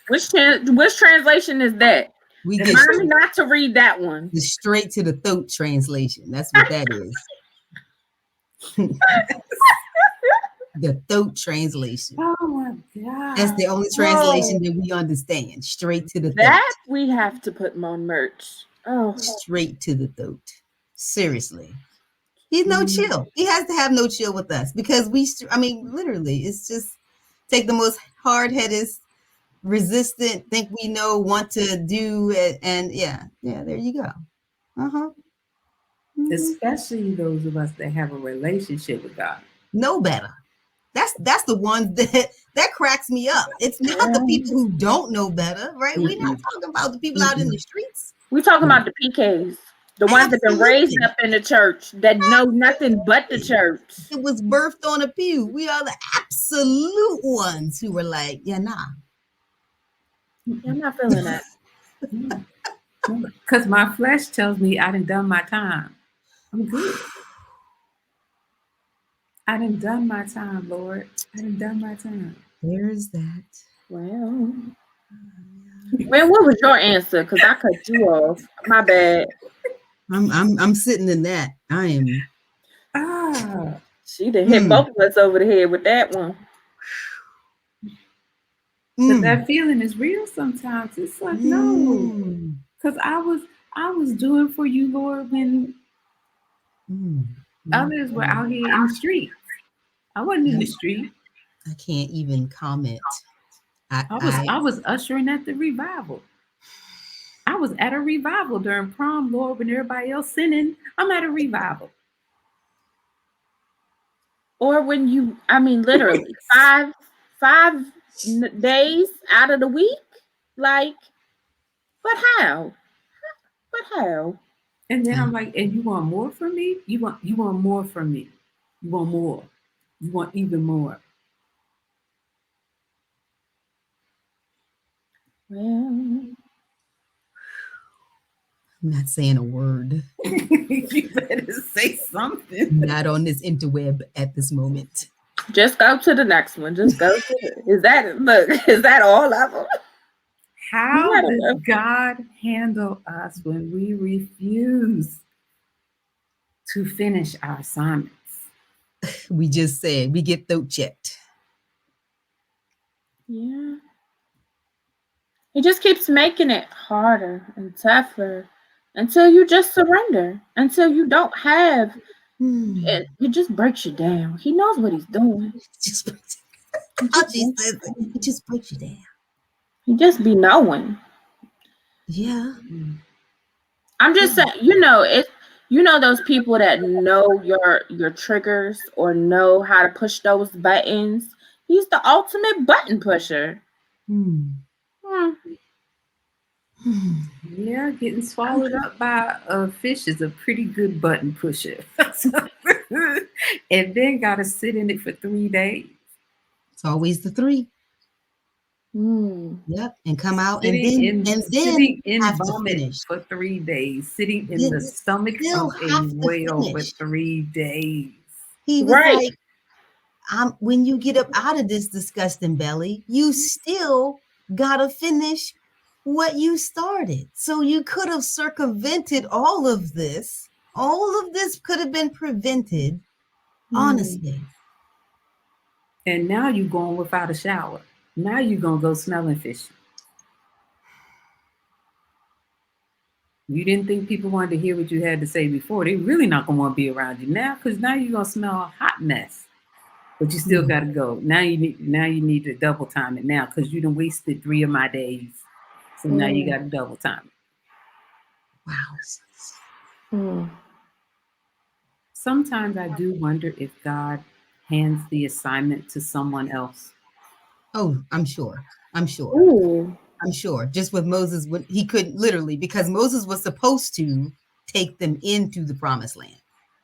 version. Which translation is that? We And get Remind me not to read that one. the straight to the throat translation. That's what that is. The throat translation. Oh my God. That's the only translation that we understand. Straight to the throat. That we have to put on merch. Oh, Straight to the throat. Seriously. He's no chill. He has to have no chill with us because literally, it's just take the most hard-headed, resistant, think we know, want to do it, and yeah, there you go. Especially those of us that have a relationship with God. Know better. That's the ones that cracks me up. It's not the people who don't know better, right? We're not talking about the people out in the streets. we're talking about the PKs. The ones that been raised up in the church that know nothing but the church. It was birthed on a pew. We are the absolute ones who were like, yeah, nah. Yeah, I'm not feeling that. Because my flesh tells me I done my time. I'm good. I done my time, Lord. I done my time. There's that. Well, man, what was your answer? Because I cut you off. My bad. I'm sitting in that. I am. She done hit both of us over the head with that one. But that feeling is real sometimes. It's like, no. Because I was doing for you, Lord, when others were out here in the street. I wasn't in the street. I can't even comment. I was ushering at the revival. I was at a revival during prom, Lord, when everybody else sinning. I'm at a revival. Or when literally 5 days out of the week. Like, but how? And then I'm like, and you want more from me? You want more from me. You want more. You want even more. Well, I'm not saying a word. You better say something. Not on this interweb at this moment. Just go to the next one. Just go to it. Is that all of them? How does God handle us when we refuse to finish our assignments? We just said we get throat checked. Yeah. He just keeps making it harder and tougher until you just surrender, until you don't have it. It just breaks you down. He knows what he's doing. How she says it. It just breaks you down. He just be knowing. Yeah. I'm just saying, those people that know your triggers or know how to push those buttons. He's the ultimate button pusher. Yeah, getting swallowed up by a fish is a pretty good button pusher. And then got to sit in it for 3 days. It's always the 3. Yep, and come out sitting and then sitting in have to vomit finish for 3 days, sitting in the stomach of a whale for 3 days. He was like, when you get up out of this disgusting belly, you still gotta finish what you started. So you could have circumvented all of this. All of this could have been prevented, honestly. And now you're going without a shower. Now you're going to go smelling fishy. You didn't think people wanted to hear what you had to say before. They're really not going to want to be around you now, because now you're going to smell a hot mess. But you still got to go. Now you need to double time it now, because you done wasted 3 of my days. So now you got to double time it. Wow. Sometimes I do wonder if God hands the assignment to someone else. Oh, I'm sure. Ooh. I'm sure. Just with Moses, he couldn't literally, because Moses was supposed to take them into the promised land.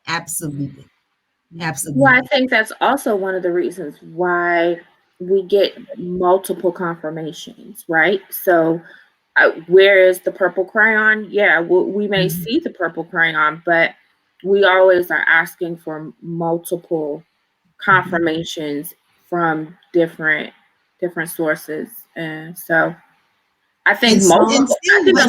Absolutely. Well, I think that's also one of the reasons why we get multiple confirmations, right? So where is the purple crayon? Yeah, we may see the purple crayon, but we always are asking for multiple confirmations from different sources. And so I think a lot of different people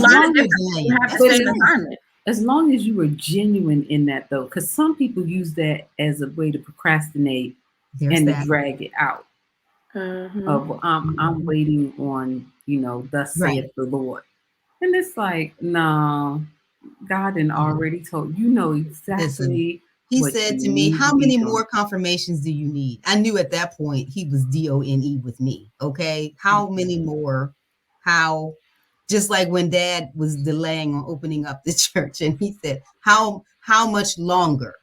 have the same assignment. As long as you were genuine in that, though, because some people use that as a way to procrastinate and to drag it out. Of I'm waiting on, thus saith the Lord. And it's like, no, God had already told you, exactly. He said to me, how many more confirmations do you need? I knew at that point he was DONE with me. Okay. How many more? How? Just like when Dad was delaying on opening up the church, and he said, how much longer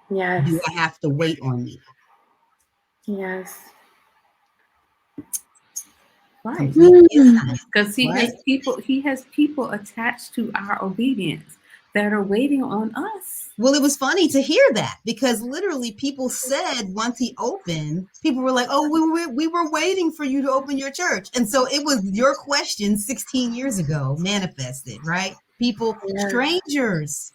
do I have to wait on me? Yes. Right. Because he has people attached to our obedience that are waiting on us. Well, it was funny to hear that, because literally people said once he opened, people were like, oh, we were waiting for you to open your church. And so it was your question 16 years ago manifested, right? People, strangers,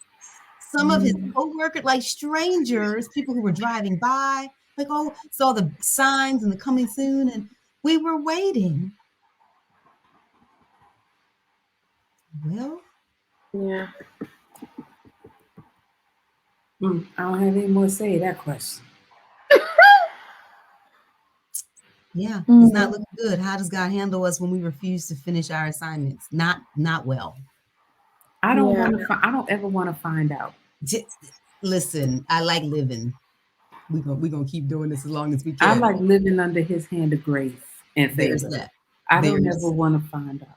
some of his co-workers, like strangers, people who were driving by, like, oh, saw the signs and the coming soon, and we were waiting. Well, yeah. I don't have any more to say to that question. Yeah, it's not looking good. How does God handle us when we refuse to finish our assignments? Not well. I don't want to. I don't ever want to find out. Listen, I like living. We're gonna keep doing this as long as we can. I like living under His hand of grace and favor. I don't ever want to find out.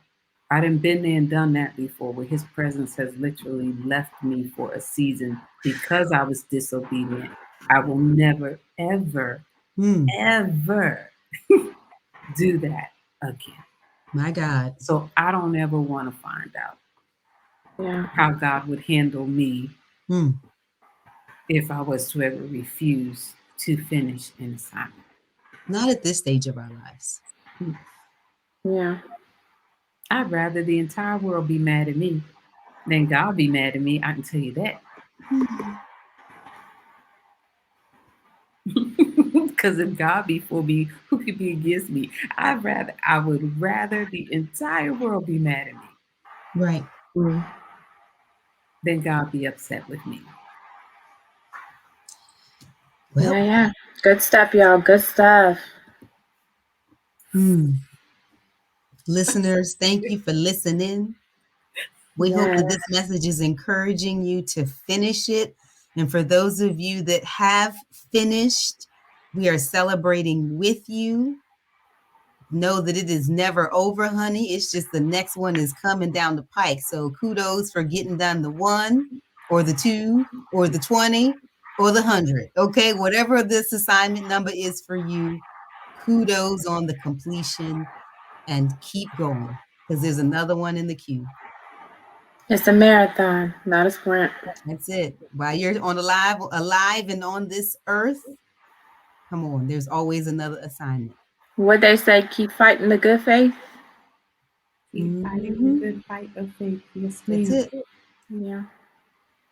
I done been there and done that before, where His presence has literally left me for a season because I was disobedient. I will never, ever, ever do that again. My God. So I don't ever want to find out how God would handle me if I was to ever refuse to finish an assignment. Not at this stage of our lives. Yeah. I'd rather the entire world be mad at me then God be mad at me. I can tell you that. Because if God be for me, who could be against me? I would rather the entire world be mad at me Right. than God be upset with me. Well, Yeah. Good stuff, y'all. Good stuff. listeners, thank you for listening. We hope Yeah. that this message is encouraging you to finish it. And for those of you that have finished, we are celebrating with you. Know that it is never over, honey. It's just the next one is coming down the pike. So kudos for getting done the 1 or the 2 or the 20 or the 100. Okay, whatever this assignment number is for you, kudos on the completion and keep going because there's another one in the queue. It's a marathon, not a sprint. That's it. While you're on alive and on this earth, come on, there's always another assignment. What they say, keep fighting the good faith. Keep fighting the good fight of faith. Yes, That's ma'am. it. Yeah.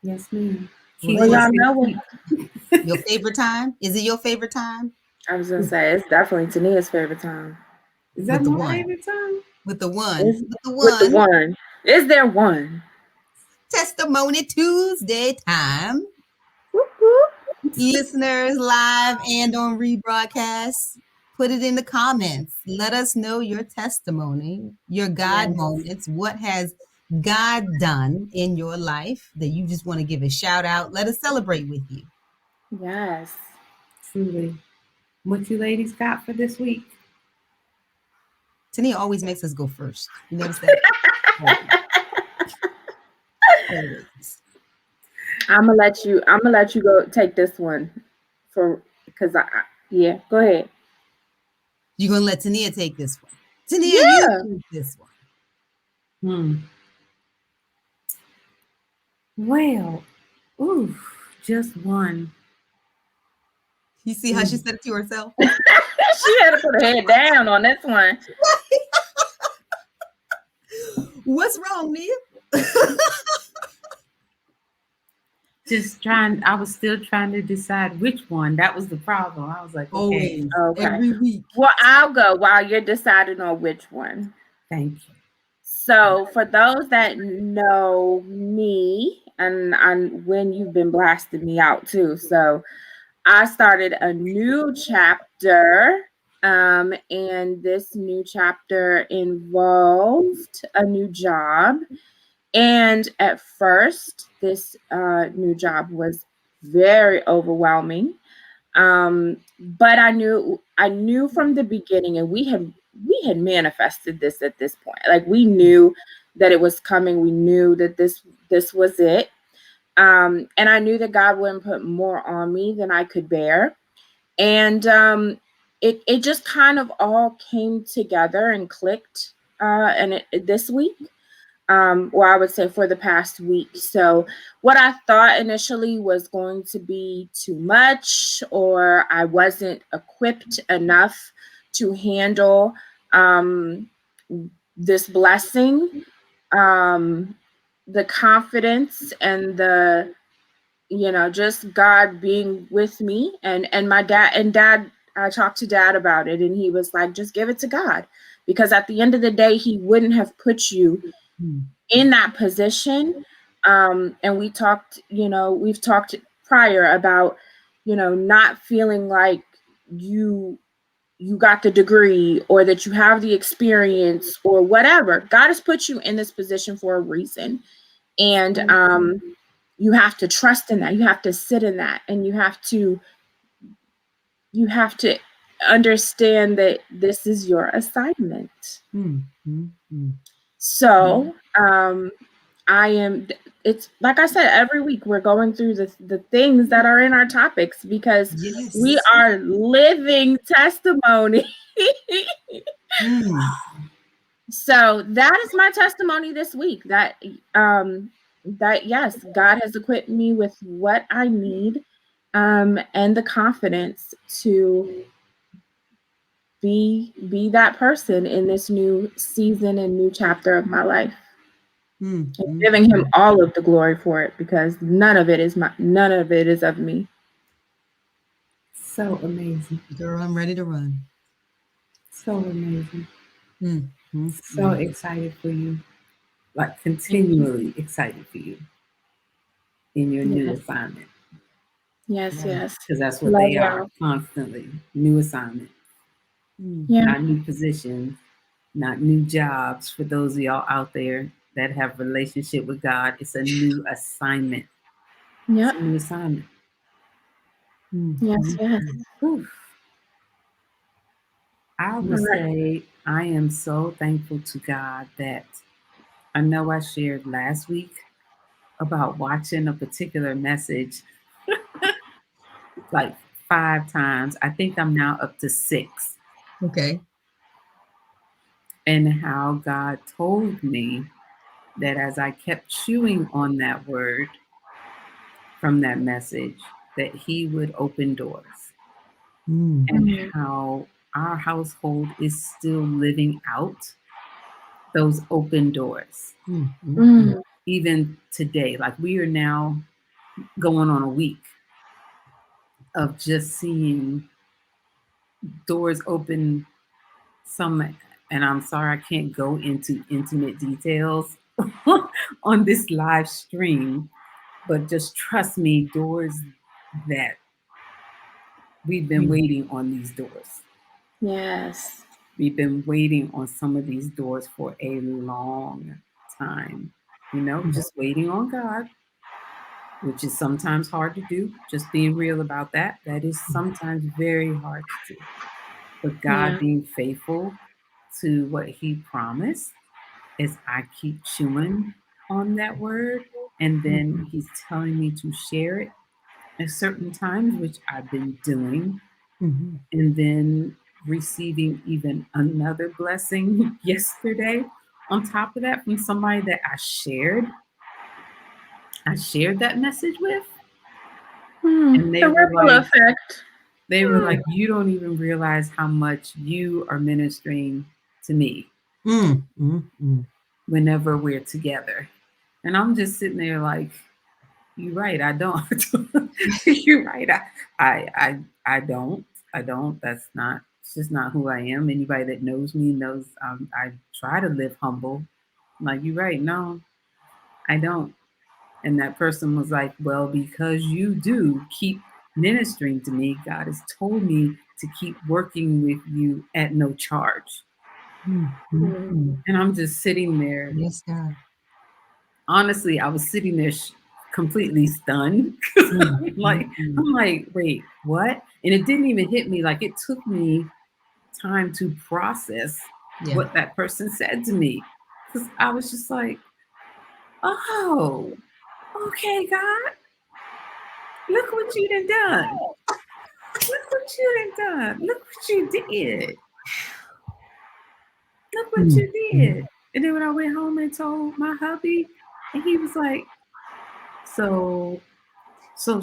Yes, ma'am. Well, Keep Well, y'all pushing. know what your favorite time? Is it your favorite time? I was gonna say. It's definitely Tania's favorite time. Is that With the my one. favorite time? With the one. Is With the with the one. one. Is there one? Testimony Tuesday time. Whoop, whoop. Listeners, live and on rebroadcast, put it in the comments. Let us know your testimony, your God Yes. moments. What has God done in your life that you just want to give a shout out? Let us celebrate with you. Yes. Truly. What you ladies got for this week? Tania always makes us go first. You notice that? Always. I'm gonna let you go take this one because yeah, go ahead. You're going to let Tania take this one. Tania, Yeah. you take this one. Well, just one. You see how she said it to herself? She had to put her head down on this one. What's wrong, Nia? I was still trying to decide which one. That was the problem. I was like, okay, Always. Okay. Every week. Well, I'll go while you're deciding on which one. thank you. So, for those that know me, and when you've been blasting me out too, so I started a new chapter, and this new chapter involved a new job. And at first, this new job was very overwhelming. But I knew from the beginning, and we had manifested this at this point. Like we knew that it was coming. We knew that this was it. And I knew that God wouldn't put more on me than I could bear. And it just kind of all came together and clicked. This week. Or I would say for the past week. So what I thought initially was going to be too much, or I wasn't equipped enough to handle this blessing, the confidence and the just God being with me and my dad. I talked to dad about it, and he was like, just give it to God, because at the end of the day, he wouldn't have put you in that position. And we've talked prior about, not feeling like you got the degree or that you have the experience or whatever. God has put you in this position for a reason. And you have to trust in that. You have to sit in that, and you have to understand that this is your assignment. So it's like I said, every week we're going through the things that are in our topics, because we are living testimony. So that is my testimony this week, that yes, God has equipped me with what I need, and the confidence to be that person in this new season and new chapter of my life. Giving him all of the glory for it, because none of it is of me. So amazing. Girl, I'm ready to run. So amazing. Mm, mm, So mm. excited for you. Like Thank you. continually excited for you in your new Yes, assignment. yes, Yeah. yes. Because that's what Love they are y'all. constantly. New assignments, Mm, Yeah, not new positions, not new jobs. For those of y'all out there that have relationship with God, it's a new assignment. It's yep, a new assignment. mm, yes, mm, yes. mm. Whew. I All would right. say I am so thankful to God that I know I shared last week about watching a particular message like 5 times. I think I'm now up to 6. Okay. And how God told me that as I kept chewing on that word from that message, that He would open doors, Mm, and Mm, how our household is still living out those open doors. mm, mm, mm. mm, Even today, like we are now going on a week of just seeing doors open. Some, and I'm sorry I can't go into intimate details on this live stream, but just trust me, doors that we've been Mm. waiting on these doors. yes. We've been waiting on some of these doors for a long time, Mm, just waiting on God, which is sometimes hard to do. Just being real about that. That is sometimes very hard to do. But God Yeah. being faithful to what He promised as I keep chewing on that word, and then mm, He's telling me to share it at certain times, which I've been doing, mm, and then receiving even another blessing yesterday on top of that from somebody that I shared that message with, and The ripple effect. they were Hmm. like, you don't even realize how much you are ministering to me mm, mm, mm. whenever we're together. And I'm just sitting there like, you're right, I don't. You're right. I don't. I don't. That's not, it's just not who I am. Anybody that knows me knows I try to live humble. I'm like, you're right. No, I don't. And that person was like, well, because you do keep ministering to me, God has told me to keep working with you at no charge. Mm, mm, Mm, mm. And I'm just sitting there. Yes, God. Honestly, I was sitting there completely stunned. Mm, mm, like, mm. I'm like, wait, what? And it didn't even hit me. Like, it took me time to process Yeah. what that person said to me. Because I was just like, oh, okay, God, look what you done done. Look what you done done. Look what you did. Look what Mm, you mm, did. And then when I went home and told my hubby, and he was like, so, so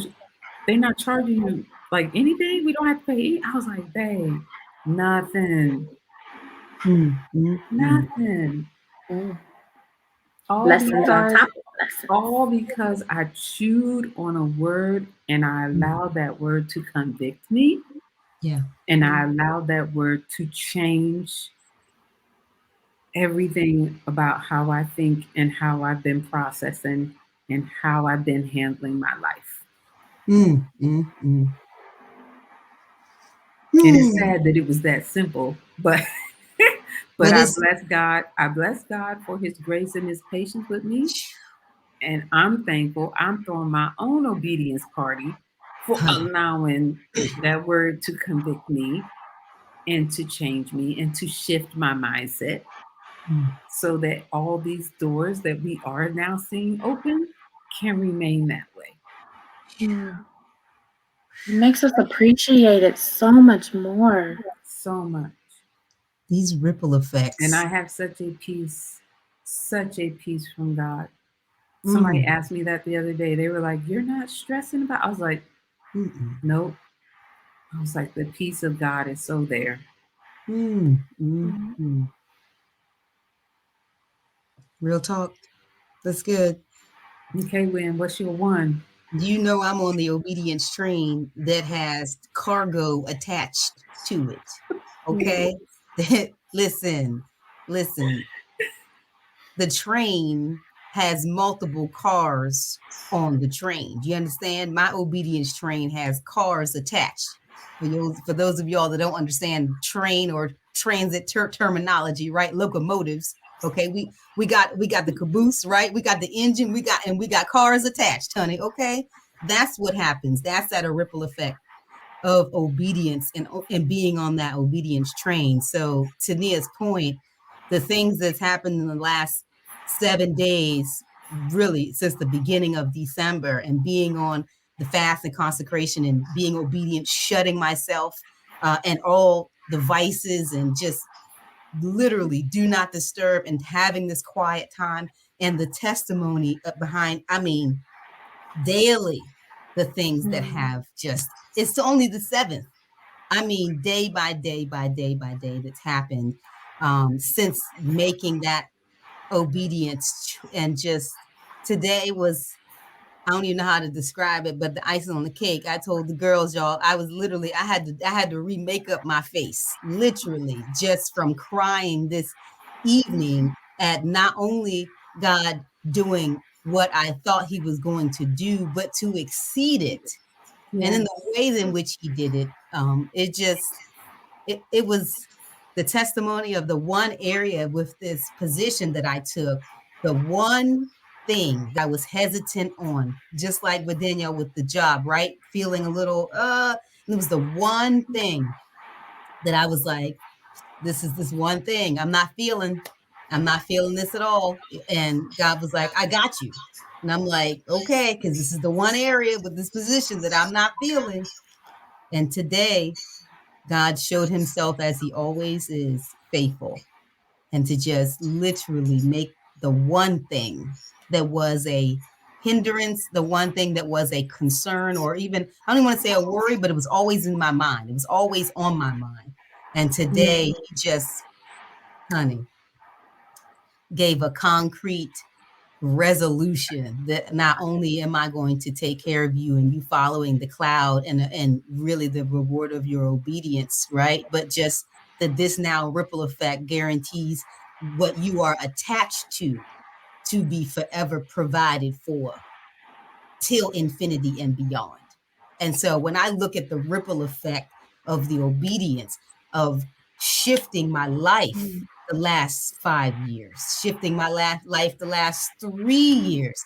they're not charging you like anything? We don't have to pay. I was like, babe, nothing, mm, mm, mm. nothing. mm. All Blessings on because top of blessings. I chewed on a word and I Mm. allowed that word to convict me, Yeah. and I Mm, allowed that word to change everything about how I think and how I've been processing and how I've been handling my life. Mm, mm, mm. And it's Mm. sad that it was that simple, but but But I it's bless God. I bless God for His grace and His patience with me, and I'm thankful. I'm throwing my own obedience party for honey. allowing that word to convict me and to change me and to shift my mindset Mm, so that all these doors that we are now seeing open can remain that way. yeah. It makes us appreciate it so much more. So much. these ripple And I effects. have such a peace from God. Somebody Mm, asked me that the other day. They were like, you're not stressing about, I was like, mm, nope. I was like, the peace of God is so there. mm, mm, Mm, mm. Real talk. That's good. Okay, Win, what's your one? You know I'm on the obedience train that has cargo attached to it. Okay? listen, listen. The train has multiple cars on the train. Do you understand? My obedience train has cars attached. For those of y'all that don't understand train or transit terminology, right? Locomotives. Okay, we got the caboose, right? We got the engine, we got cars attached, honey. Okay, that's what happens. That's at a ripple effect of obedience and being on that obedience train. So to Nia's point, the things that's happened in the last 7 days, really since the beginning of December, and being on the fast and consecration and being obedient, shutting myself and all the vices, and just literally do not disturb, and having this quiet time, and the testimony behind, I mean, daily, the things that have just, it's only the 7th. I mean, day by day by day by day that's happened since making that obedience. And just today was, I don't even know how to describe it, but the icing on the cake. I told the girls, y'all, I was literally, I had to remake up my face, literally, just from crying this evening at not only God doing what I thought he was going to do, but to exceed it. Yeah. And in the ways in which he did it, it just, it was the testimony of the one area with this position that I took, the one thing that I was hesitant on, just like with Danielle with the job, right? Feeling a little, it was the one thing that I was like, this is this one thing I'm not feeling this at all. And God was like, I got you. And I'm like, okay, because this is the one area with this position that I'm not feeling. And today, God showed himself as he always is, faithful, and to just literally make the one thing that was a hindrance, the one thing that was a concern, or even, I don't even want to say a worry, but it was always in my mind. It was always on my mind. And today he just, honey, gave a concrete resolution that not only am I going to take care of you and you following the cloud and really the reward of your obedience, right? But just that this now ripple effect guarantees what you are attached to be forever provided for till infinity and beyond. And so when I look at the ripple effect of the obedience of shifting my life the last 5 years, shifting my life the last 3 years,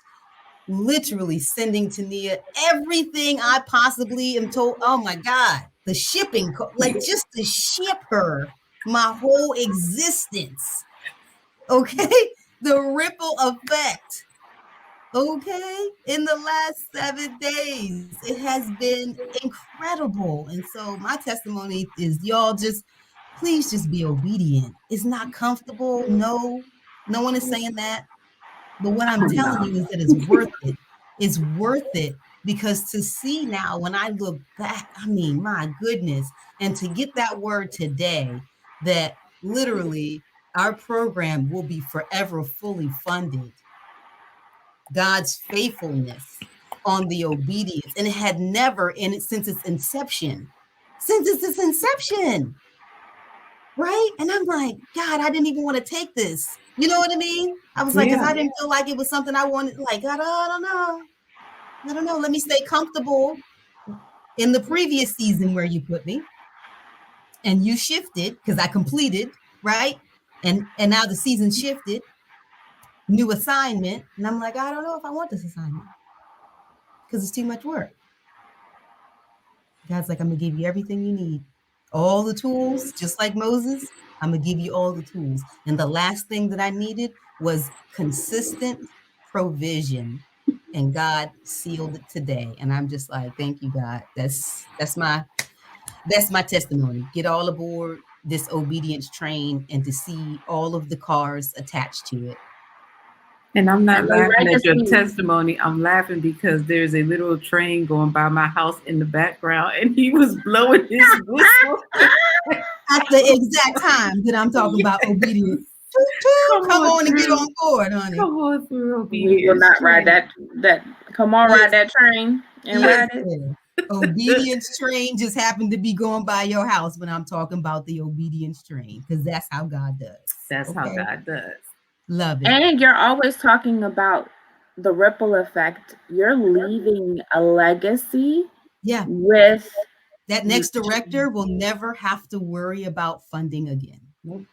literally sending to Nia everything I possibly am told. Oh my God, the shipping, like just to ship her my whole existence. Okay, the ripple effect. Okay, in the last 7 days, it has been incredible. And so my testimony is, y'all, just please just be obedient. It's not comfortable. No one is saying that. But what I'm telling you is that it's worth it. It's worth it, because to see now, when I look back, I mean, my goodness, and to get that word today that literally our program will be forever fully funded. God's faithfulness on the obedience, and it had never since its inception, right? And I'm like, God, I didn't even want to take this. You know what I mean? I was like, because I didn't feel like it was something I wanted. Like, God, I don't know. Let me stay comfortable in the previous season where you put me, and you shifted because I completed, right? And now the season shifted, new assignment, and I'm like, I don't know if I want this assignment because it's too much work. God's like, I'm gonna give you everything you need, all the tools, just like Moses. I'm gonna give you all the tools. And the last thing that I needed was consistent provision. And God sealed it today. And I'm just like, thank you, God. That's my testimony. Get all aboard this obedience train and to see all of the cars attached to it. And I'm not laughing at your testimony. I'm laughing because there's a little train going by my house in the background, and he was blowing his whistle at the exact time that I'm talking about obedience. Come on and get on board, honey. Come on through We will obedience. not ride train. that. Come on, ride that train and ride it. Listen, obedience train just happened to be going by your house when I'm talking about the obedience train, because that's how God does. That's how God does. Love it. And you're always talking about the ripple effect. You're leaving a legacy Yeah. with That next director will never have to worry about funding again. Nope.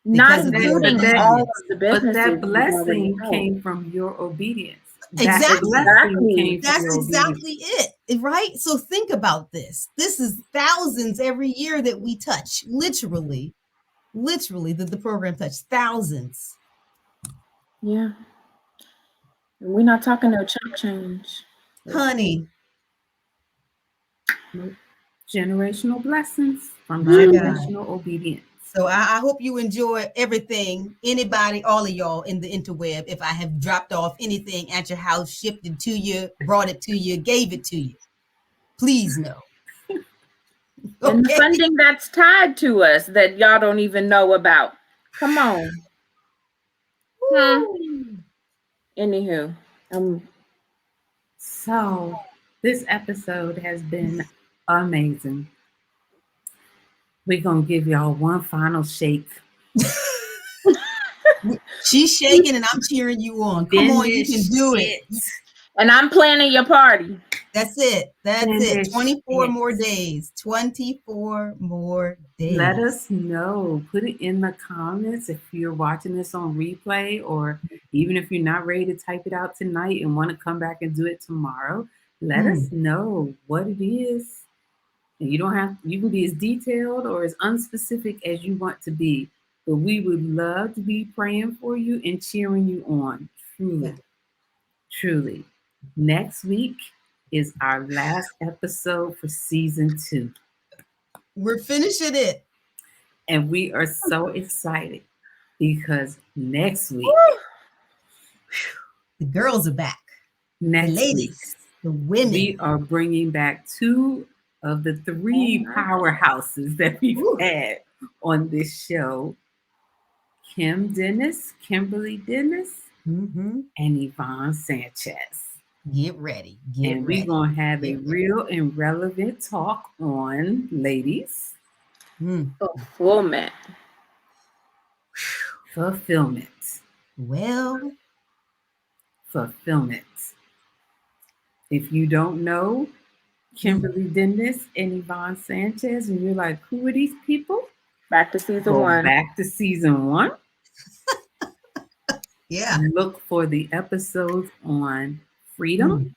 not Because of the including obedience. all of the But businesses that you've already blessing held. came from your obedience. Exactly. That blessing came from That's your exactly it, right? So think about this. This is thousands every year that we touch. Literally, the program touched thousands. Yeah. And we're not talking no chump change. Honey, generational blessings from my God. generational obedience. So I hope you enjoy everything. Anybody, all of y'all in the interweb, if I have dropped off anything at your house, shipped it to you, brought it to you, gave it to you, please know. And the Okay? funding that's tied to us that y'all don't even know about. Come on. Anywho, So this episode has been amazing. We're gonna give y'all one final shake. She's shaking and I'm cheering you on. Come on, you can do it. And I'm planning your party. That's it. That's Finish it. 24 it. more days. 24 more days. Let us know. Put it in the comments if you're watching this on replay, or even if you're not ready to type it out tonight and want to come back and do it tomorrow. Let us know what it is. And you can be as detailed or as unspecific as you want to be. But we would love to be praying for you and cheering you on. Truly. Yeah. Truly. Next week is our last episode for season 2. We're finishing it. And we are so excited because next week, the girls are back. Next the ladies, week, the women. We are bringing back 2 of the 3 powerhouses that we've had on this show. Kimberly Dennis, and Yvonne Sanchez. Get ready. We're going to have a real and relevant talk on, ladies, fulfillment. Well, fulfillment. If you don't know Kimberly Dennis and Yvonne Sanchez, and you're like, who are these people? Back to season 1. Back to season 1. Yeah. Look for the episodes on freedom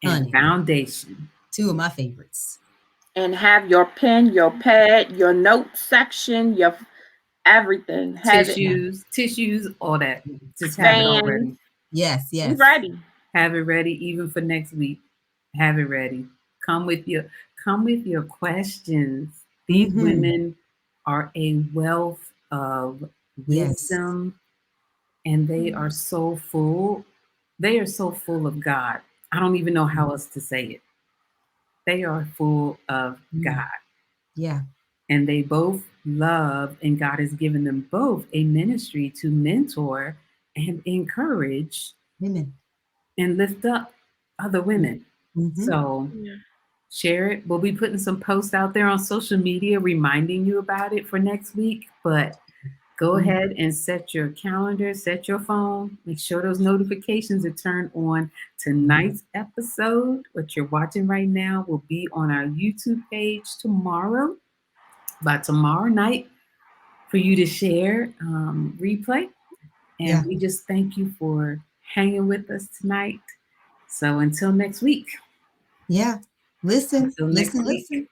and foundation. 2 of my favorites. And have your pen, your pad, your note section, your everything. Tissues, all that. Just have it all ready. Yes. Be ready. Have it ready even for next week. Have it ready. Come with your questions. These women are a wealth of wisdom, and they are so full. They are so full of God. I don't even know how else to say it. They are full of God. Yeah. And they both love, and God has given them both a ministry to mentor and encourage women and lift up other women. So share it. We'll be putting some posts out there on social media reminding you about it for next week. But go ahead and set your calendar, set your phone, make sure those notifications are turned on. Tonight's episode, what you're watching right now, will be on our YouTube page tomorrow. By tomorrow night, for you to share replay. And we just thank you for hanging with us tonight. So until next week. Yeah. Listen. Keep listening.